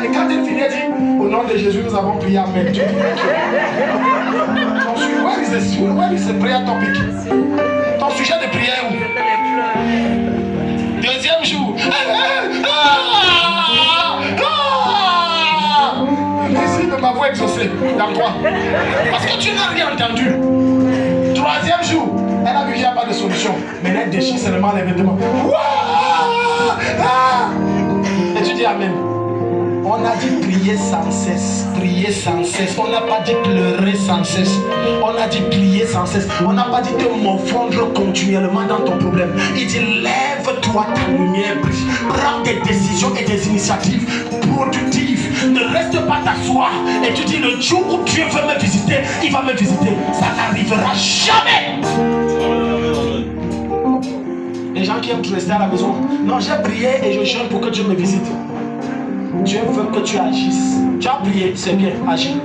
Et quand il finit, il dit au nom de Jésus, nous avons prié, amen. Where is the prayer topic? Ton sujet de prière où? Deuxième jour. Ici de ma voix exaucée. Dans quoi? Parce que tu n'as rien entendu. Troisième jour, elle a vu qu'il n'y a pas de solution. Mais elle déchire seulement les vêtements. Et tu dis amen. On a dit prier sans cesse, prier sans cesse. On n'a pas dit pleurer sans cesse. On a dit prier sans cesse. On n'a pas dit te morfondre continuellement dans ton problème. Il dit lève-toi, ta lumière brille. Prends des décisions et des initiatives productives. Ne reste pas t'asseoir. Et tu dis le jour où Dieu veut me visiter, il va me visiter. Ça n'arrivera jamais. Les gens qui aiment rester à la maison. Non, j'ai prié et je jeûne pour que Dieu me visite. Dieu veut que tu agisses. Tu as prié, c'est bien, agis.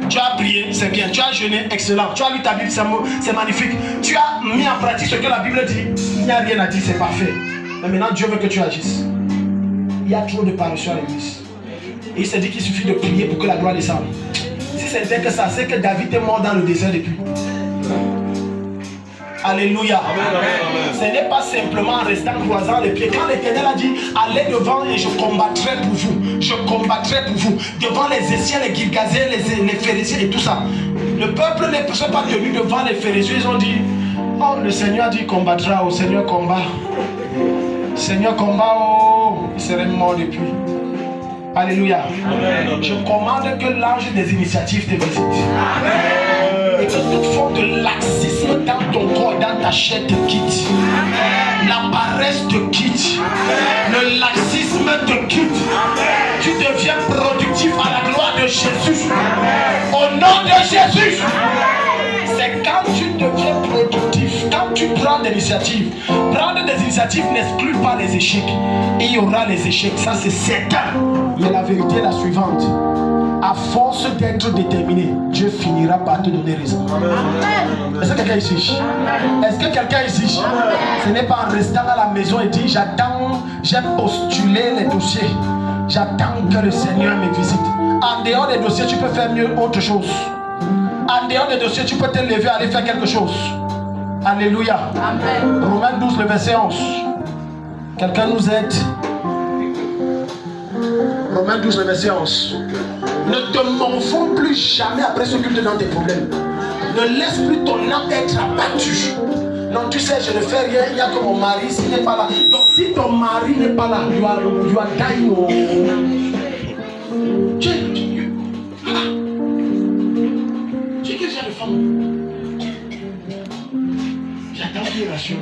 Tu as prié, c'est bien. Tu as jeûné, excellent. Tu as lu ta Bible, c'est magnifique. Tu as mis en pratique ce que la Bible dit. Il n'y a rien à dire, c'est parfait. Mais maintenant, Dieu veut que tu agisses. Il y a trop de parutions à l'église. Et il s'est dit qu'il suffit de prier pour que la gloire descende. Si c'était que ça, c'est que David est mort dans le désert depuis. Alléluia. Ce n'est pas simplement en restant croisant les pieds. Quand l'Éternel a dit, allez devant et je combattrai pour vous. Je combattrai pour vous. Devant les Essiens, les Girgazés, les Phérésiens et tout ça. Le peuple ne s'est pas tenu devant les Phérésiens. Ils ont dit, oh, le Seigneur a dit combattra. Oh, Seigneur combat. Seigneur combat. Oh, il serait mort depuis. Alléluia. Amen. Je commande que l'ange des initiatives te visite. Amen. Et que toute forme de laxisme dans ton corps, dans ta chair te quitte. Amen. La paresse te quitte. Amen. Le laxisme te quitte. Amen. Tu deviens productif à la gloire de Jésus. Amen. Au nom de Jésus. Amen. C'est quand tu deviens productif, quand tu prends des initiatives. Prendre des initiatives n'exclut pas les échecs. Il y aura les échecs, ça c'est certain. Mais la vérité est la suivante. À force d'être déterminé, Dieu finira par te donner raison. Est-ce que quelqu'un ici? Est-ce que quelqu'un ici? Ce n'est pas en restant à la maison et dire j'attends, j'ai postulé les dossiers. J'attends que le Seigneur me visite. En dehors des dossiers, tu peux faire mieux autre chose. En dehors des dossiers, tu peux te lever et aller faire quelque chose. Alléluia. Amen. Romains 12, le verset 11. Quelqu'un nous aide? Romains 12, le verset 11. Ne te morfonds plus jamais après ce culte dans tes problèmes. Ne laisse plus ton âme être abattue. Non, tu sais, je ne fais rien, il n'y a que mon mari, s'il n'est pas là. Donc si ton mari n'est pas là, you are dying. Tu es quel genre de femme? J'attends qu'il rassure.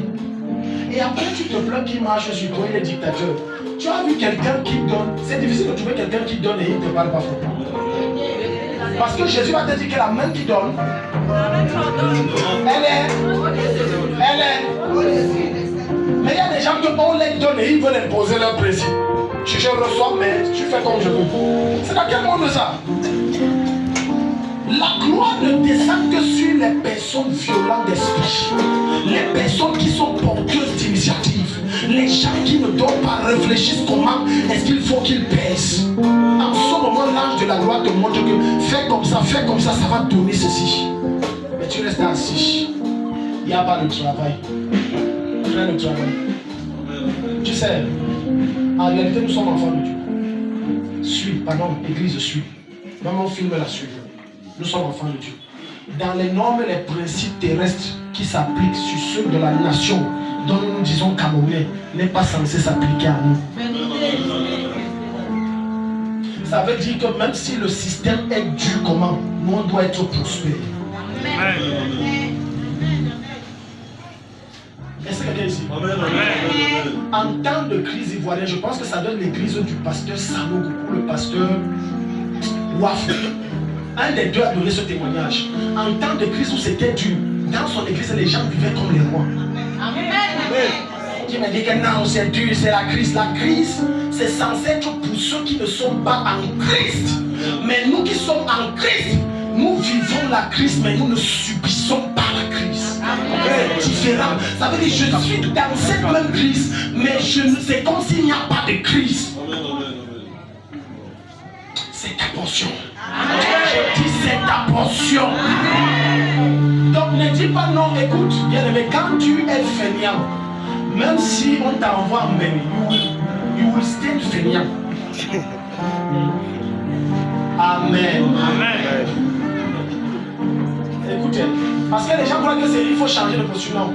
Et après tu te plains qu'il marche sur toi, il est dictateur. Tu as vu quelqu'un qui donne. C'est difficile de trouver quelqu'un qui donne et il ne te parle pas fort. Parce que Jésus va te dire que la main qui donne, elle est. Mais il y a des gens qui on les donne et ils veulent imposer leur principe. Je reçois, mais tu fais comme je veux. C'est dans quel monde ça? La gloire ne descend que sur les personnes violentes d'esprit, les personnes qui sont porteuses d'initiative, les gens qui ne doivent pas réfléchir comment est-ce qu'il faut qu'ils pèsent. En ce moment, l'ange de la gloire te montre que fais comme ça, ça va donner ceci. Mais tu restes assis. Il n'y a pas de travail. Rien de travail. Tu sais, en réalité, nous sommes enfants de Dieu. Suis, pardon, église suis. Maman filme la suite. Nous sommes enfants de Dieu. Dans les normes et les principes terrestres qui s'appliquent sur ceux de la nation dont nous disons Camerounais n'est pas censé s'appliquer à nous. Ça veut dire que même si le système est dur comment, nous on doit être prospères. Est-ce que quelqu'un ici? En temps de crise ivoirienne, je pense que ça donne l'église du pasteur Sanogo ou le pasteur Waf. Un des deux a donné ce témoignage. En temps de crise où c'était dur, dans son église, les gens vivaient comme les rois. Amen. Qui me dit que non, c'est dur, c'est la crise. La crise, c'est censé être pour ceux qui ne sont pas en Christ. Mais nous qui sommes en Christ, nous vivons la crise, mais nous ne subissons pas la crise. C'est différent. Ça veut dire que je suis dans cette même crise, mais c'est comme s'il n'y a pas de crise. C'est ta portion. Je dis c'est ta portion. Donc ne dis pas non, écoute, bien aimé, quand tu es fainéant, même si on t'envoie en bain, you will still fainéant. Amen. Amen. Écoutez, parce que les gens croient que c'est il faut changer de posture. Non.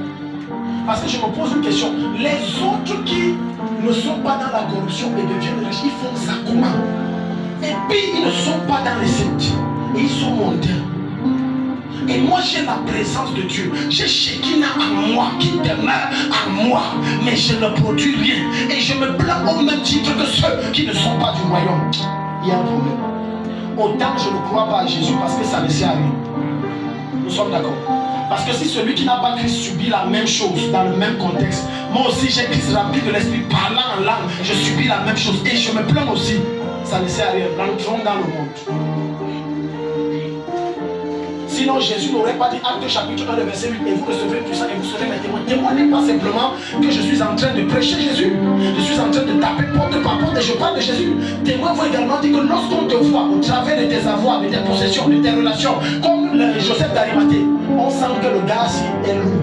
Parce que je me pose une question. Les autres qui ne sont pas dans la corruption et deviennent riches, ils font ça comment? Et puis ils ne sont pas dans les sectes. Et ils sont montés. Et moi j'ai la présence de Dieu. J'ai Shekinah en moi qui demeure en moi. Mais je ne produis rien. Et je me plains au même titre que ceux qui ne sont pas du royaume. Il y a un problème. Autant je ne crois pas à Jésus parce que ça ne sert à rien. Nous sommes d'accord. Parce que si celui qui n'a pas Christ subit la même chose dans le même contexte, moi aussi j'ai Christ rempli de l'esprit parlant en langue, je subis la même chose et je me plains aussi. Ça ne sert à rien. Rentrons dans le monde. Sinon Jésus n'aurait pas dit Acte chapitre 1 verset 8 et vous recevrez tout ça et vous serez mes témoins. Témoignez pas simplement que je suis en train de prêcher Jésus. Je suis en train de taper porte par porte et je parle de Jésus. Témoins vont également dire que lorsqu'on te voit au travers de tes avoirs, de tes possessions, de tes relations, comme Joseph d'Arimathée, on sent que le gars est lourd.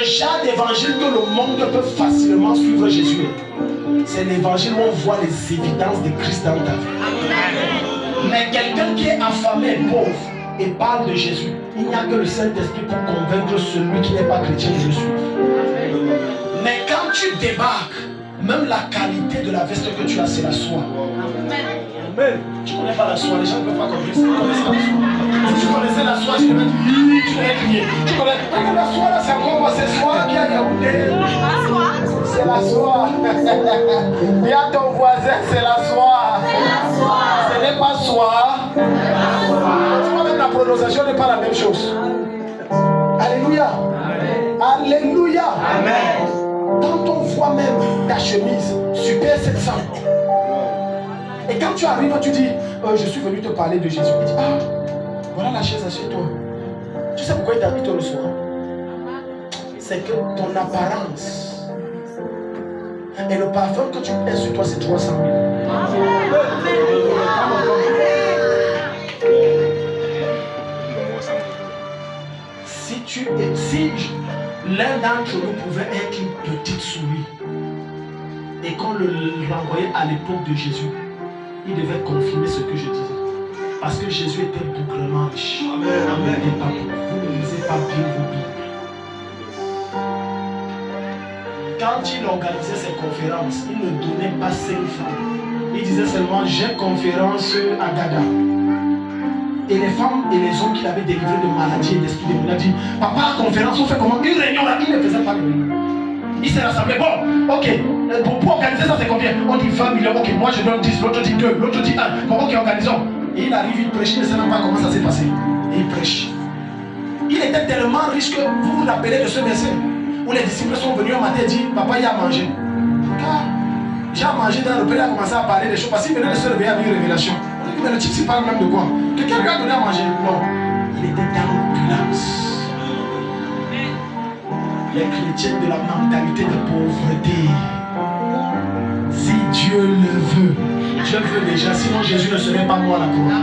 Le genre d'évangile que le monde peut facilement suivre Jésus, c'est l'évangile où on voit les évidences de Christ dans ta vie. Mais quelqu'un qui est affamé, pauvre, et parle de Jésus, il n'y a que le Saint-Esprit pour convaincre celui qui n'est pas chrétien de le suivre. Mais quand tu débarques, même la qualité de la veste que tu as, c'est la soie. Tu ne connais pas la soie, les gens ne peuvent pas comprendre ça. Si tu connaissais la soie, tu devais dire, tu devais crier. Tu connais la soie là, c'est encore moi, c'est soie qui a Yaoundé. C'est la soie. Dis à ton voisin, c'est la soie. Ce n'est pas soie. Tu vois, même la prononciation n'est pas la même chose. Alléluia. Alléluia. Amen. Quand on voit même ta chemise, Super 700. Et quand tu arrives, tu dis, je suis venu te parler de Jésus. Il dit, ah, voilà la chaise, assieds-toi. Tu sais pourquoi il t'habite le soir? C'est que ton apparence et le parfum que tu mets sur toi, c'est 300 000. Si l'un d'entre nous pouvait être une petite souris et qu'on le renvoyait à l'époque de Jésus, il devait confirmer ce que je disais. Parce que Jésus était bouclement riche. Amen. Vous ne lisez pas bien vos Bibles. Quand il organisait ses conférences, il ne donnait pas 5 francs. Il disait seulement, j'ai conférence à Gaga. Et les femmes et les hommes qu'il avait délivrés de maladies et d'esprit démoniaques, il a dit, papa, conférence, on fait comment? Une réunion là, il ne faisait pas de réunion. Il s'est rassemblé. Bon, ok, pour organiser ça, c'est combien? On dit 20 millions, ok, moi je donne 10, l'autre dit 2, l'autre dit 1. Bon, ok, organisons. Et il arrive, il prêche, il ne sait même pas comment ça s'est passé. Et il prêche. Il était tellement riche que vous vous rappelez de ce verset où les disciples sont venus un matin et disent, papa, il a mangé. Car j'ai mangé dans le père, il a commencé à parler des choses parce qu'il venait de se réveiller avec une révélation. On dit, mais le type, il parle même de quoi? Quelqu'un lui a donné à manger? Non. Il était dans l'opulence. Les chrétiens de la mentalité de pauvreté. Si Dieu le veut, Dieu veut déjà, sinon Jésus ne serait pas mort à la croix.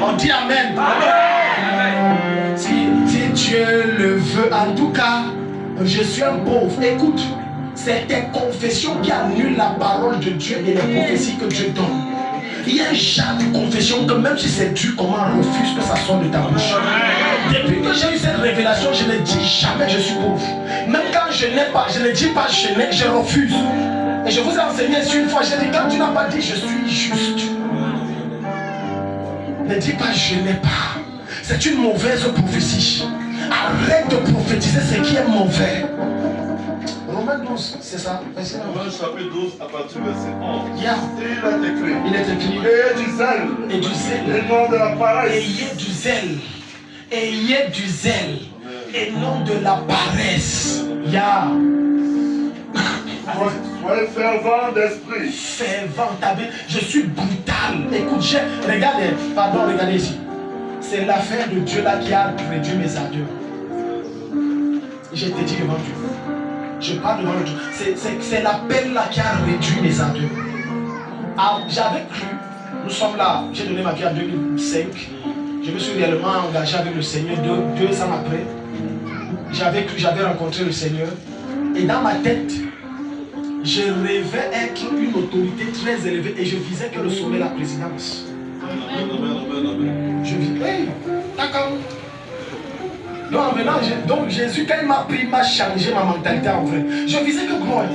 On dit Amen. Amen. Si Dieu le veut, en tout cas, je suis un pauvre. Écoute, c'est tes confessions qui annulent la parole de Dieu et les prophéties que Dieu donne. Il y a un genre de confession que même si c'est dur, comment on refuse que ça sorte de ta bouche. Depuis que j'ai eu cette révélation, je ne dis jamais je suis pauvre. Même quand je n'ai pas, je ne dis pas je refuse. Et je vous ai enseigné ici une fois, j'ai dit quand tu n'as pas dit je suis juste, ne dis pas je n'ai pas. C'est une mauvaise prophétie. Arrête de prophétiser ce qui est mauvais. Romains 12, c'est ça. Romains chapitre 12 à partir du verset 11. Yeah. Il est écrit. Ayez du zèle. Et du zèle. Et non de la paresse. Ayez du zèle. Ayez du zèle. Et non de la paresse. Yeah. Soyez fervent d'esprit. Fervent, je suis brutal. Écoute, regardez ici. C'est l'affaire de Dieu là qui a réduit mes ardeurs. Je te dis devant Dieu. Je parle devant Dieu. C'est l'appel là qui a réduit mes ardeurs. J'avais cru, nous sommes là, j'ai donné ma vie en 2005. Je me suis réellement engagé avec le Seigneur 2 ans après. J'avais cru, j'avais rencontré le Seigneur. Et dans ma tête, je rêvais être une autorité très élevée et je visais que le sommet de la présidence. Je visais, d'accord. Donc Jésus, quand il m'a pris, il m'a changé ma mentalité en vrai. Je visais que gloire.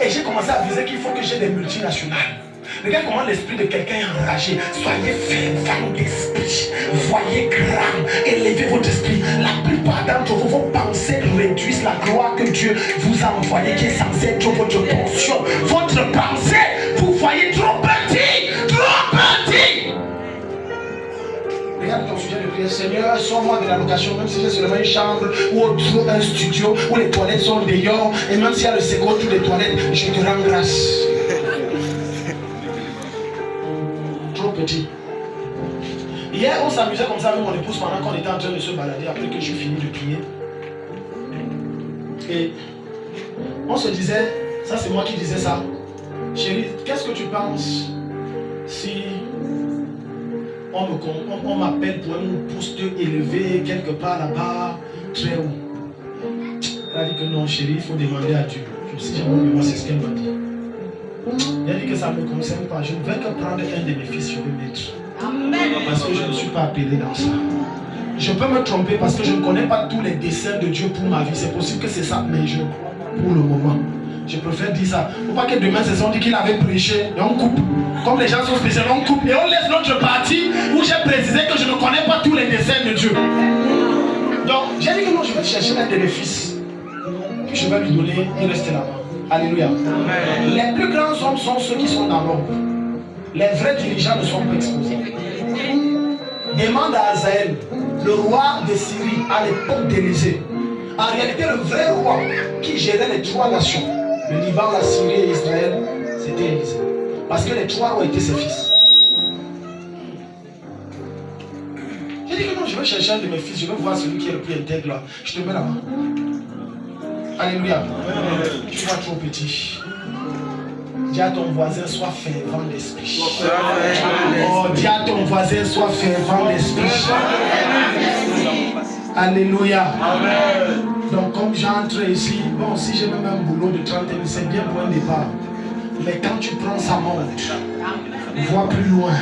Et j'ai commencé à viser qu'il faut que j'ai des multinationales. Regarde comment l'esprit de quelqu'un est enragé. Soyez fervent d'esprit. Voyez grand. Élevez votre esprit. La plupart d'entre vous, vos pensées réduisent la gloire que Dieu vous a envoyée, qui est censée être votre portion. Votre pensée, vous voyez trop petit. Trop petit. Regarde ton sujet de prière. Seigneur, sors-moi de la location, même si j'ai seulement une chambre ou un studio où les toilettes sont dehors. Et même s'il y a le second tour des toilettes, je te rends grâce. Trop petit. Hier, on s'amusait comme ça avec mon épouse pendant qu'on était en train de se balader après que j'ai fini de prier. Et on se disait, ça c'est moi qui disais ça. Chérie, qu'est-ce que tu penses si on m'appelle pour un poste élevé quelque part là-bas, très haut. Elle a dit que non, chérie, il faut demander à Dieu. Je sais jamais moi, c'est ce qu'elle m'a dit. Elle a dit que ça ne me concerne pas. Je ne vais que prendre un de mes fils, je vais mettre. Parce que je ne suis pas appelé dans ça. Je peux me tromper parce que je ne connais pas tous les desseins de Dieu pour ma vie. C'est possible que c'est ça, mais je crois pour le moment. Je préfère dire ça. Il ne faut pas que demain, c'est on dit qu'il avait prêché et on coupe. Comme les gens sont spéciaux, on coupe et on laisse l'autre partie où j'ai précisé que je ne connais pas tous les desseins de Dieu. Donc, j'ai dit que non, je vais chercher un de mes fils. Puis je vais lui donner, il reste là-bas. Alléluia. Amen. Les plus grands hommes sont ceux qui sont dans l'ombre. Les vrais dirigeants ne sont pas exposés. Demande à Azaël, le roi de Syrie à l'époque d'Élysée. En réalité, le vrai roi qui gérait les trois nations, le Liban, la Syrie et Israël, c'était Élysée. Parce que les trois rois étaient ses fils. J'ai dit que non, je vais chercher un de mes fils, je vais voir celui qui est le plus intègre là. Je te mets là-bas. Alléluia. Tu vois trop petit. Dis à ton voisin, sois fervent d'esprit. Oh, dis à ton voisin, sois fervent d'esprit. Alléluia. Donc comme j'entre ici, bon, si j'ai même un boulot de 30 000, c'est bien pour un départ. Mais quand tu prends sa montre, vois plus loin.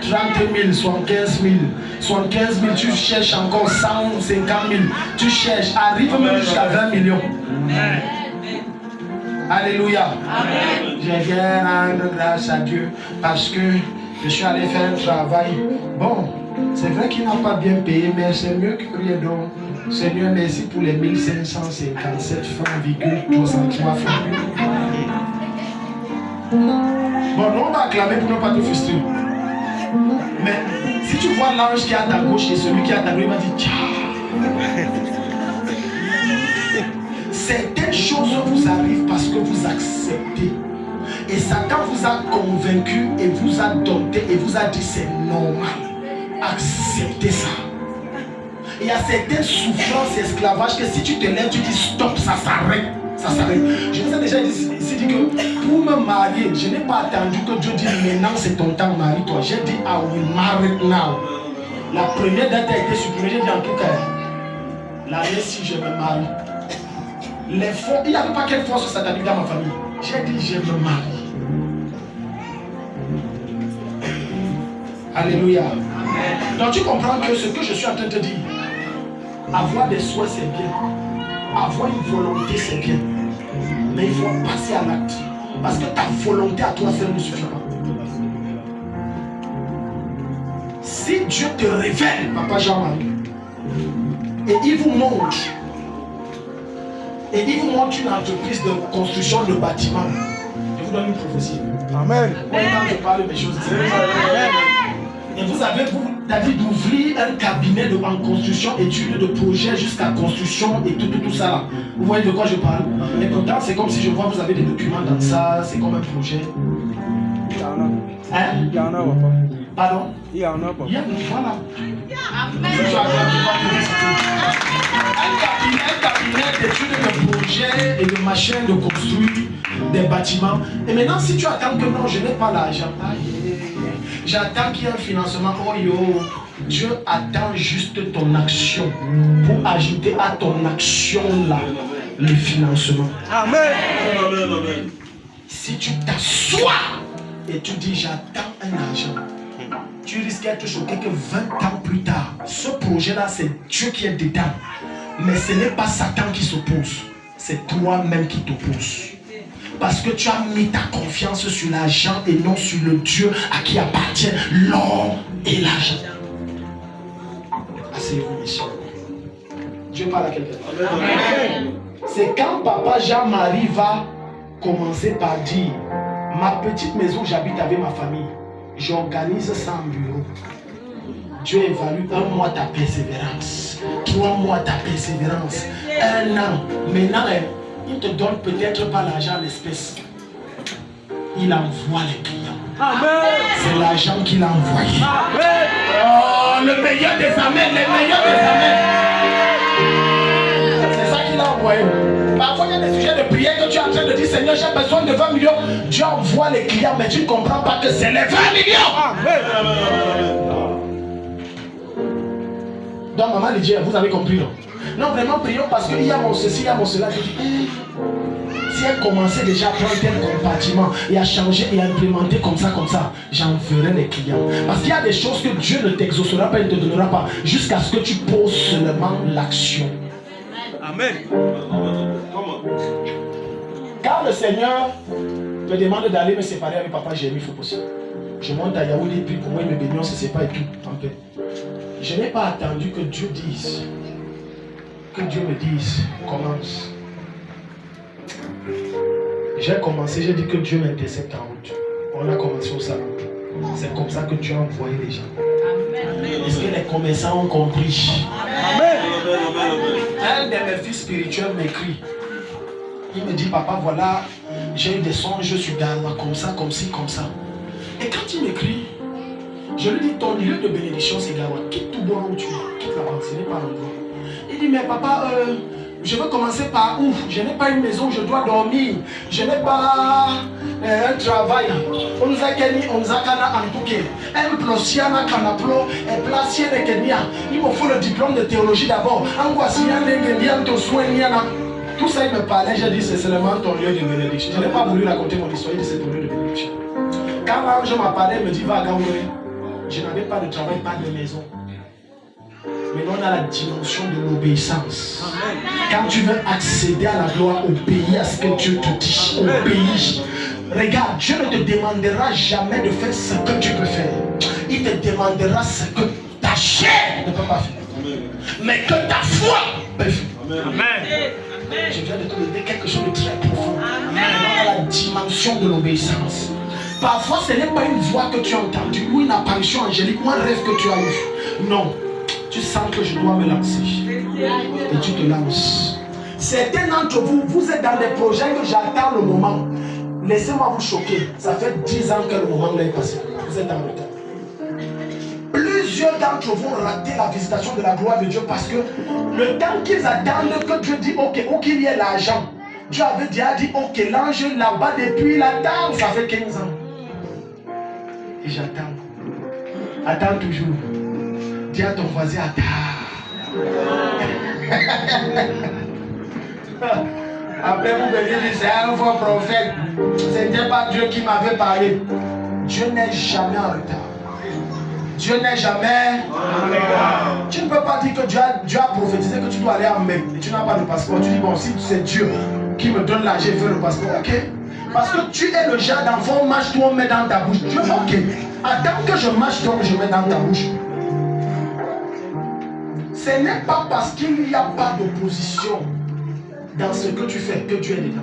30 000, 75 000, 75 000, tu cherches encore 150 000, tu cherches, arrive même jusqu'à 20 millions. Alléluia. Je viens rendre grâce à Dieu parce que je suis allé faire un travail. Bon, c'est vrai qu'il n'a pas bien payé, mais c'est mieux que rien d'autre. Seigneur, merci pour les 1557 francs,63 francs. Bon, nous on va acclamer pour ne pas te frustrer. Mais si tu vois l'ange qui est à ta gauche et celui qui est à ta droite, il va dire tiens. Certaines choses vous arrivent parce que vous acceptez. Et Satan vous a convaincu et vous a dompté et vous a dit c'est normal. Acceptez ça. Il y a certaines souffrances et esclavages que si tu te lèves, tu dis stop, ça s'arrête. Ça s'arrête. Je vous ai déjà dit que pour me marier, je n'ai pas attendu que Dieu dise maintenant c'est ton temps, marie-toi. J'ai dit I will marry now. La première date a été supprimée. J'ai dit en tout cas, l'année si je me marie. Les forces, il n'y avait pas quelle force satanique dans ma famille. J'ai dit je me marie. Alléluia. Amen. Donc tu comprends que ce que je suis en train de te dire, avoir des souhaits c'est bien. Avoir une volonté c'est bien. Mais il faut passer à l'acte. Parce que ta volonté à toi seule ne suffit pas. Si Dieu te révèle, papa Jean-Marie, et il vous montre, une entreprise de construction de bâtiments, je vous donne une prophétie. Amen. Quand je parle des choses, et vous avez pour David d'ouvrir un cabinet en construction, études de projet jusqu'à construction et tout ça là. Vous voyez de quoi je parle? Et pourtant c'est comme si je vois vous avez des documents dans ça, c'est comme un projet. Hein? Il y en a pas. Pardon? Il y en a pas. Il y en a, voilà. Un cabinet d'études de projet et de machines de construire des bâtiments. Et maintenant si tu attends que non, je n'ai pas l'argent. J'attends qu'il y ait un financement. Oh yo, Dieu attend juste ton action pour ajouter à ton action là le financement. Amen. Amen. Si tu t'assois et tu dis j'attends un argent, tu risques d'être choqué que 20 ans plus tard, ce projet là c'est Dieu qui est dedans. Mais ce n'est pas Satan qui s'oppose, c'est toi-même qui t'opposes. Parce que tu as mis ta confiance sur l'argent et non sur le Dieu à qui appartient l'or et l'argent. Asseyez-vous, messieurs. Dieu parle à quelqu'un. C'est quand papa Jean-Marie va commencer par dire ma petite maison, j'habite avec ma famille. J'organise ça en bureau. Dieu évalue 1 mois ta persévérance, 3 mois ta persévérance, 1 an. Maintenant, il te donne peut-être pas l'argent en espèces. Il envoie les clients. Amen. C'est l'argent qu'il a envoyé. Amen. Oh, le meilleur des amens, le meilleur des amens. C'est ça qu'il a envoyé. Parfois, il y a des sujets de prière que tu es en train de dire Seigneur, j'ai besoin de 20 millions. Dieu envoie les clients, mais tu ne comprends pas que c'est les 20 millions. Amen. Donc maman lui dit, vous avez compris non? Non, vraiment prions parce qu'il y a mon ceci, il y a mon cela. Je dis, si elle commençait déjà à prendre tel compartiment et à changer et à implémenter comme ça, j'en ferai les clients. Parce qu'il y a des choses que Dieu ne t'exaucera pas et ne te donnera pas jusqu'à ce que tu poses seulement l'action. Amen. Quand le Seigneur me demande d'aller me séparer avec papa, j'ai mis faux possible. Je monte à Yaoundé, puis pour moi, il me bénit, on se sépare et tout. En paix. Je n'ai pas attendu que Dieu dise, que Dieu me dise, commence. J'ai commencé, j'ai dit que Dieu m'intercepte en route. On a commencé au salon. C'est comme ça que Dieu a envoyé les gens. Est-ce que les commerçants ont compris? Amen. Un de mes fils spirituels m'écrit. Il me dit, papa, voilà, j'ai eu des songes sur Ghana, comme ça, comme ci, comme ça. Et quand il m'écrit, je lui dis, ton lieu de bénédiction, c'est Gawa. Quitte tout bon où tu es. Quitte là-bas, ce n'est pas l'endroit. Il dit, mais papa, je veux commencer par où? Je n'ai pas une maison où je dois dormir. Je n'ai pas un travail. On nous a gagné, on nous a gagné en tout cas. Un plosiana canaplo, un placier de Kenya. Il me faut le diplôme de théologie d'abord. En voici un ingrédient de soin. Tout ça, il me parlait. J'ai dit, c'est seulement ton lieu de bénédiction. Je n'ai pas voulu raconter mon histoire. Il dit, c'est ton lieu de bénédiction. Quand l'ange m'a parlé, il me dit, va à Gaouré. Je n'avais pas de travail, pas de maison. Maintenant, on a la dimension de l'obéissance. Quand tu veux accéder à la gloire, obéis à ce que Dieu te dit. Obéis. Regarde, Dieu ne te demandera jamais de faire ce que tu peux faire. Il te demandera ce que ta chair ne peut pas faire. Mais que ta foi peut faire. Amen. Je viens de te donner quelque chose de très profond. On a la dimension de l'obéissance. Parfois, ce n'est pas une voix que tu as entendue ou une apparition angélique ou un rêve que tu as eu. Non. Tu sens que je dois me lancer. Et tu te lances. Certains d'entre vous, vous êtes dans des projets que j'attends le moment. Laissez-moi vous choquer. Ça fait 10 ans que le moment est passé. Vous êtes en retard. Plusieurs d'entre vous ont raté la visitation de la gloire de Dieu parce que le temps qu'ils attendent que Dieu dit ok, où qu'il y ait l'argent. Dieu avait déjà dit ok, l'ange est là-bas depuis la table. Ça fait 15 ans. Et j'attends. Attends toujours. Dis à ton voisin, attends. Après vous venez dire, c'est un faux prophète. Ce n'était pas Dieu qui m'avait parlé. Dieu n'est jamais en retard. Dieu n'est jamais en retard. Tu ne peux pas dire que Dieu a prophétisé que tu dois aller en mai et tu n'as pas de passeport. Tu dis, bon, si c'est Dieu qui me donne l'argent et fait le passeport, ok? Parce que tu es le genre d'enfant, on marche, toi on met dans ta bouche. Dieu, ok. Attends que je marche, donc je mets dans ta bouche. Ce n'est pas parce qu'il n'y a pas d'opposition dans ce que tu fais que Dieu est dedans.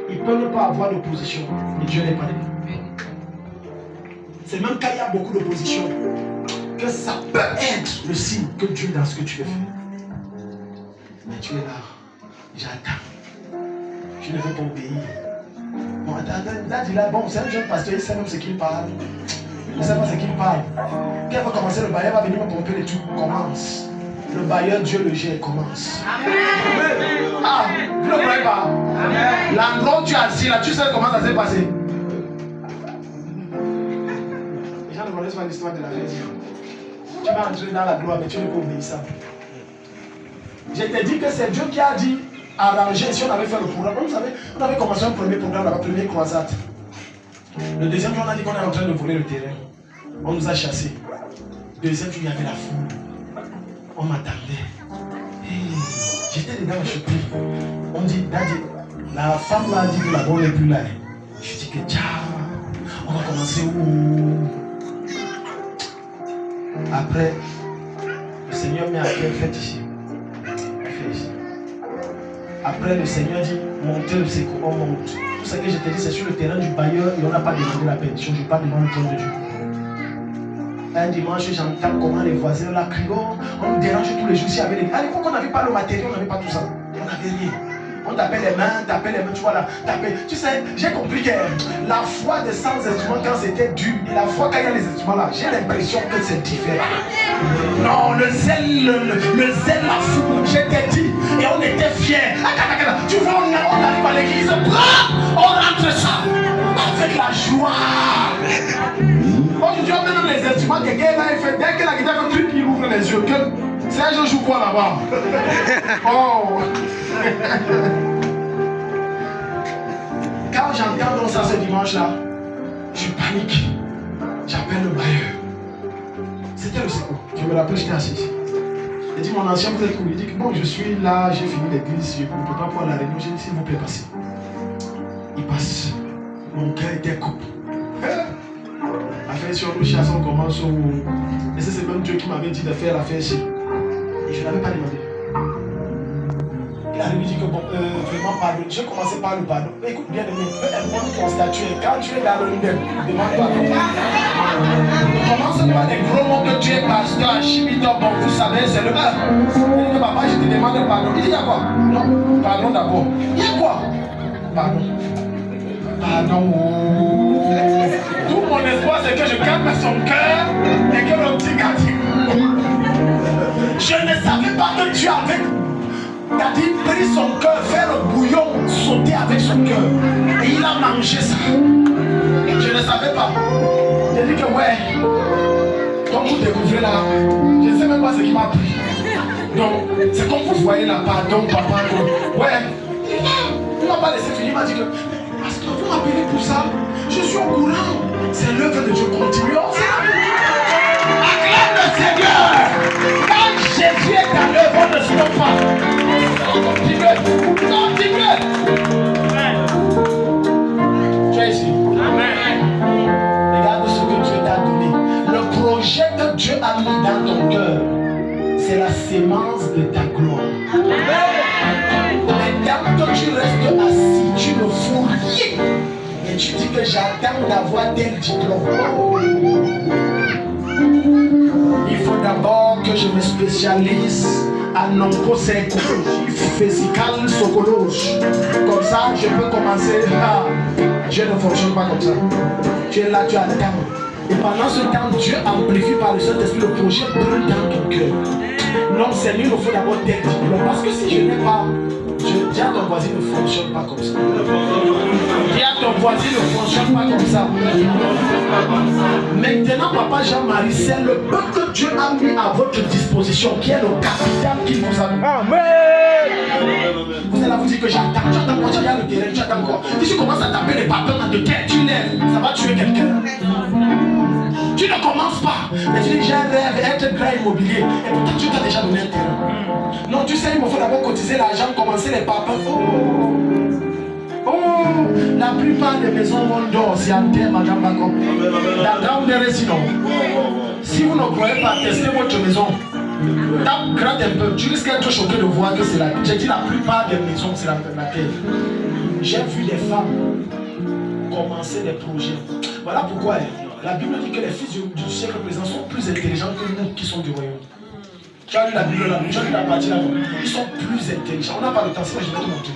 Il peut ne pas avoir d'opposition, mais Dieu n'est pas dedans. C'est même quand il y a beaucoup d'opposition que ça peut être le signe que Dieu est dans ce que tu veux faire. Mais tu es là, j'attends. Tu ne veux pas obéir. Bon, attends, bon, c'est un jeune pasteur, il sait même ce qu'il parle. Il ne sait pas ce qu'il parle. Quand il va commencer, le bailleur va venir me pomper les trucs. Commence. Le bailleur, Dieu le gère, commence. Amen. Ah, vous ne croyez pas? L'endroit où tu es assis là, tu sais comment ça s'est passé. Les gens ne connaissent pas l'histoire de la vie. Tu vas entrer dans la gloire, mais tu n'es pas obéissant. Je t'ai dit que c'est Dieu qui a dit arranger. Si on avait fait le programme, vous savez, on avait commencé un premier programme, la première croisade. Le deuxième jour, on a dit qu'on est en train de voler le terrain. On nous a chassés. Deuxième jour, il y avait la foule. On m'attendait. Hey, j'étais dedans, je prie. On dit, Daddy, la femme là dit que la bonne n'est plus là. Je dis que ciao, on va commencer où? Après, le Seigneur m'a appelé, faites ici. Après, le Seigneur dit, montez le secours, on monte. Tout ce que je t'ai dit, c'est sur le terrain du bailleur et on n'a pas demandé la permission. Je parle devant le trône de Dieu. Un dimanche, j'entends comment les voisins là crient. On nous dérange tous les jours ici avec les... À l'époque, on n'avait pas le matériel, on n'avait pas tout ça. On n'avait rien. On tapait les mains, tu vois là. Tu sais, j'ai compris que la foi des sans instruments quand c'était dur et la foi quand il y a les instruments là, j'ai l'impression que c'est différent. Non, le zèle, la foule, je t'ai dit, et on était fiers. Tu vois, on arrive à l'église, on rentre ça avec la joie. On Aujourd'hui, on met même les instruments que quelqu'un a fait. Dès que la guitare fait un truc, il ouvre les yeux. C'est un jour, je joue quoi là-bas? Oh! Quand j'entends donc ça ce dimanche-là, je panique. J'appelle le bailleur. C'était le secours. Je me rappelle, j'étais assis. Il dit, mon ancien, vous êtes où? Il dit que bon, je suis là, j'ai fini l'église, je ne peux pas prendre la réunion. J'ai dit, s'il vous plaît, passez. Il passe. Mon cœur était coupé. Affaire sur nous, chasse, on commence au. Et c'est même Dieu qui m'avait dit de faire l'affaire ici. Et je n'avais pas demandé. Il arrive, il dit que bon, vraiment pardon. Je commençais par le pardon. Mais écoute bien, elle montre ton statut. Quand tu es dans le numéro, demande pardon. Ne commence pas des gros mots que tu es pasteur, chimito, bon, vous savez, c'est le même. Il dit que papa, je te demande pardon. Il dit, il y a quoi? Non, pardon d'abord. Il y a quoi? Pardon. Pardon. Tout mon espoir, c'est que je calme son cœur et que le petit gars dit. Je ne savais pas que tu avais. T'as dit, pris son cœur, faire le bouillon, sauter avec son cœur. Et il a mangé ça. Je ne savais pas. J'ai dit que ouais, comme vous découvrez là, je ne sais même pas ce qui m'a pris. Donc, c'est comme vous voyez là, pardon, papa. Ouais, il m'a pas laissé finir, il m'a dit que, parce que vous m'appelez pour ça, je suis au courant. C'est l'œuvre de Dieu, continuons. Acclame le Seigneur. Quand Jésus est dans l'œuvre, on ne stoppe pas. Continuez. Continuez. Tu es ici. Amen. Regarde ce que Dieu t'a donné. Le projet que Dieu a mis dans ton cœur, c'est la sémence de ta gloire. Mais tant que tu restes assis, tu ne fous rien. Et tu dis que j'attends d'avoir tel diplôme. Il faut d'abord que je me spécialise en oncocécologie physicale socologie. Comme ça, je peux commencer. Dieu ne fonctionne pas comme ça. Tu es là, tu attends. Et pendant ce temps, Dieu amplifie par le Saint-Esprit le projet brûle dans ton cœur. Non, Seigneur, il faut d'abord tel diplôme. Parce que si je n'ai pas, dis à ton voisin ne fonctionne pas comme ça. Dis à ton voisin ne fonctionne pas comme ça. Maintenant, papa Jean-Marie, c'est le peu que Dieu a mis à votre disposition qui est le capital qu'il vous a donné. Amen. Vous allez vous dire que j'attends quoi? Tu as le terrain, tu attends quoi? Si tu commences à taper les papins dans de terre, tu lèves, ça va tuer quelqu'un. Tu ne commences pas. Mais tu dis j'ai un rêve, être grand immobilier. Et pourtant tu t'as déjà donné un terrain. Non, tu sais, il me faut d'abord cotiser l'argent, commencer les papins. La plupart des maisons vont d'or, c'est en terre, madame Bako. La grande sinon. Si vous ne croyez pas, testez votre maison. Tape, gratte un peu. Tu risques d'être choqué de voir que c'est la. J'ai dit la plupart des maisons, c'est la terre. J'ai vu des femmes commencer des projets. Voilà pourquoi la Bible dit que les fils du siècle présent sont plus intelligents que nous qui sont du royaume. Tu as lu la Bible là, tu as lu la partie là. Ils sont plus intelligents. On n'a pas le temps, sinon je vais te montrer.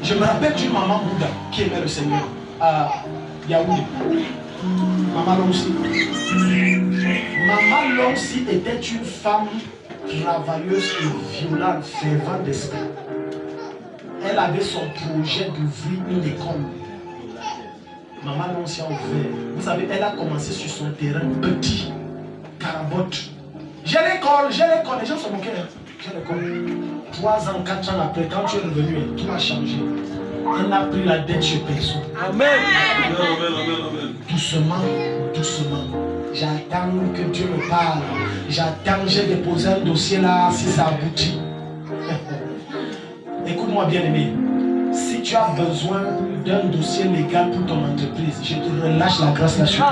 Je me rappelle d'une maman Bouddha qui aimait le Seigneur à Yaoundé. Maman Lonsi. Maman Lonsi était une femme travailleuse et violente, fervente d'esprit. Elle avait son projet d'ouvrir une école. Maman Lonsi a ouvert. Vous savez, elle a commencé sur son terrain petit, carabotte. J'ai l'école, les gens se moquaient. J'ai l'école. 3 ans, 4 ans après, quand tu es revenu, tout a changé. Elle n'a pris la dette chez personne. Amen. Doucement, doucement. J'attends que Dieu me parle. J'attends, j'ai déposé un dossier là, si ça aboutit. Écoute-moi bien aimé. Si tu as besoin d'un dossier légal pour ton entreprise, je te relâche la grâce là-dessus.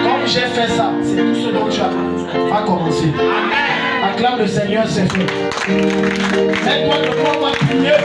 Comme j'ai fait ça, c'est tout ce dont tu as commencé. Acclame le Seigneur, c'est fait. Mets-toi de quoi on va prier.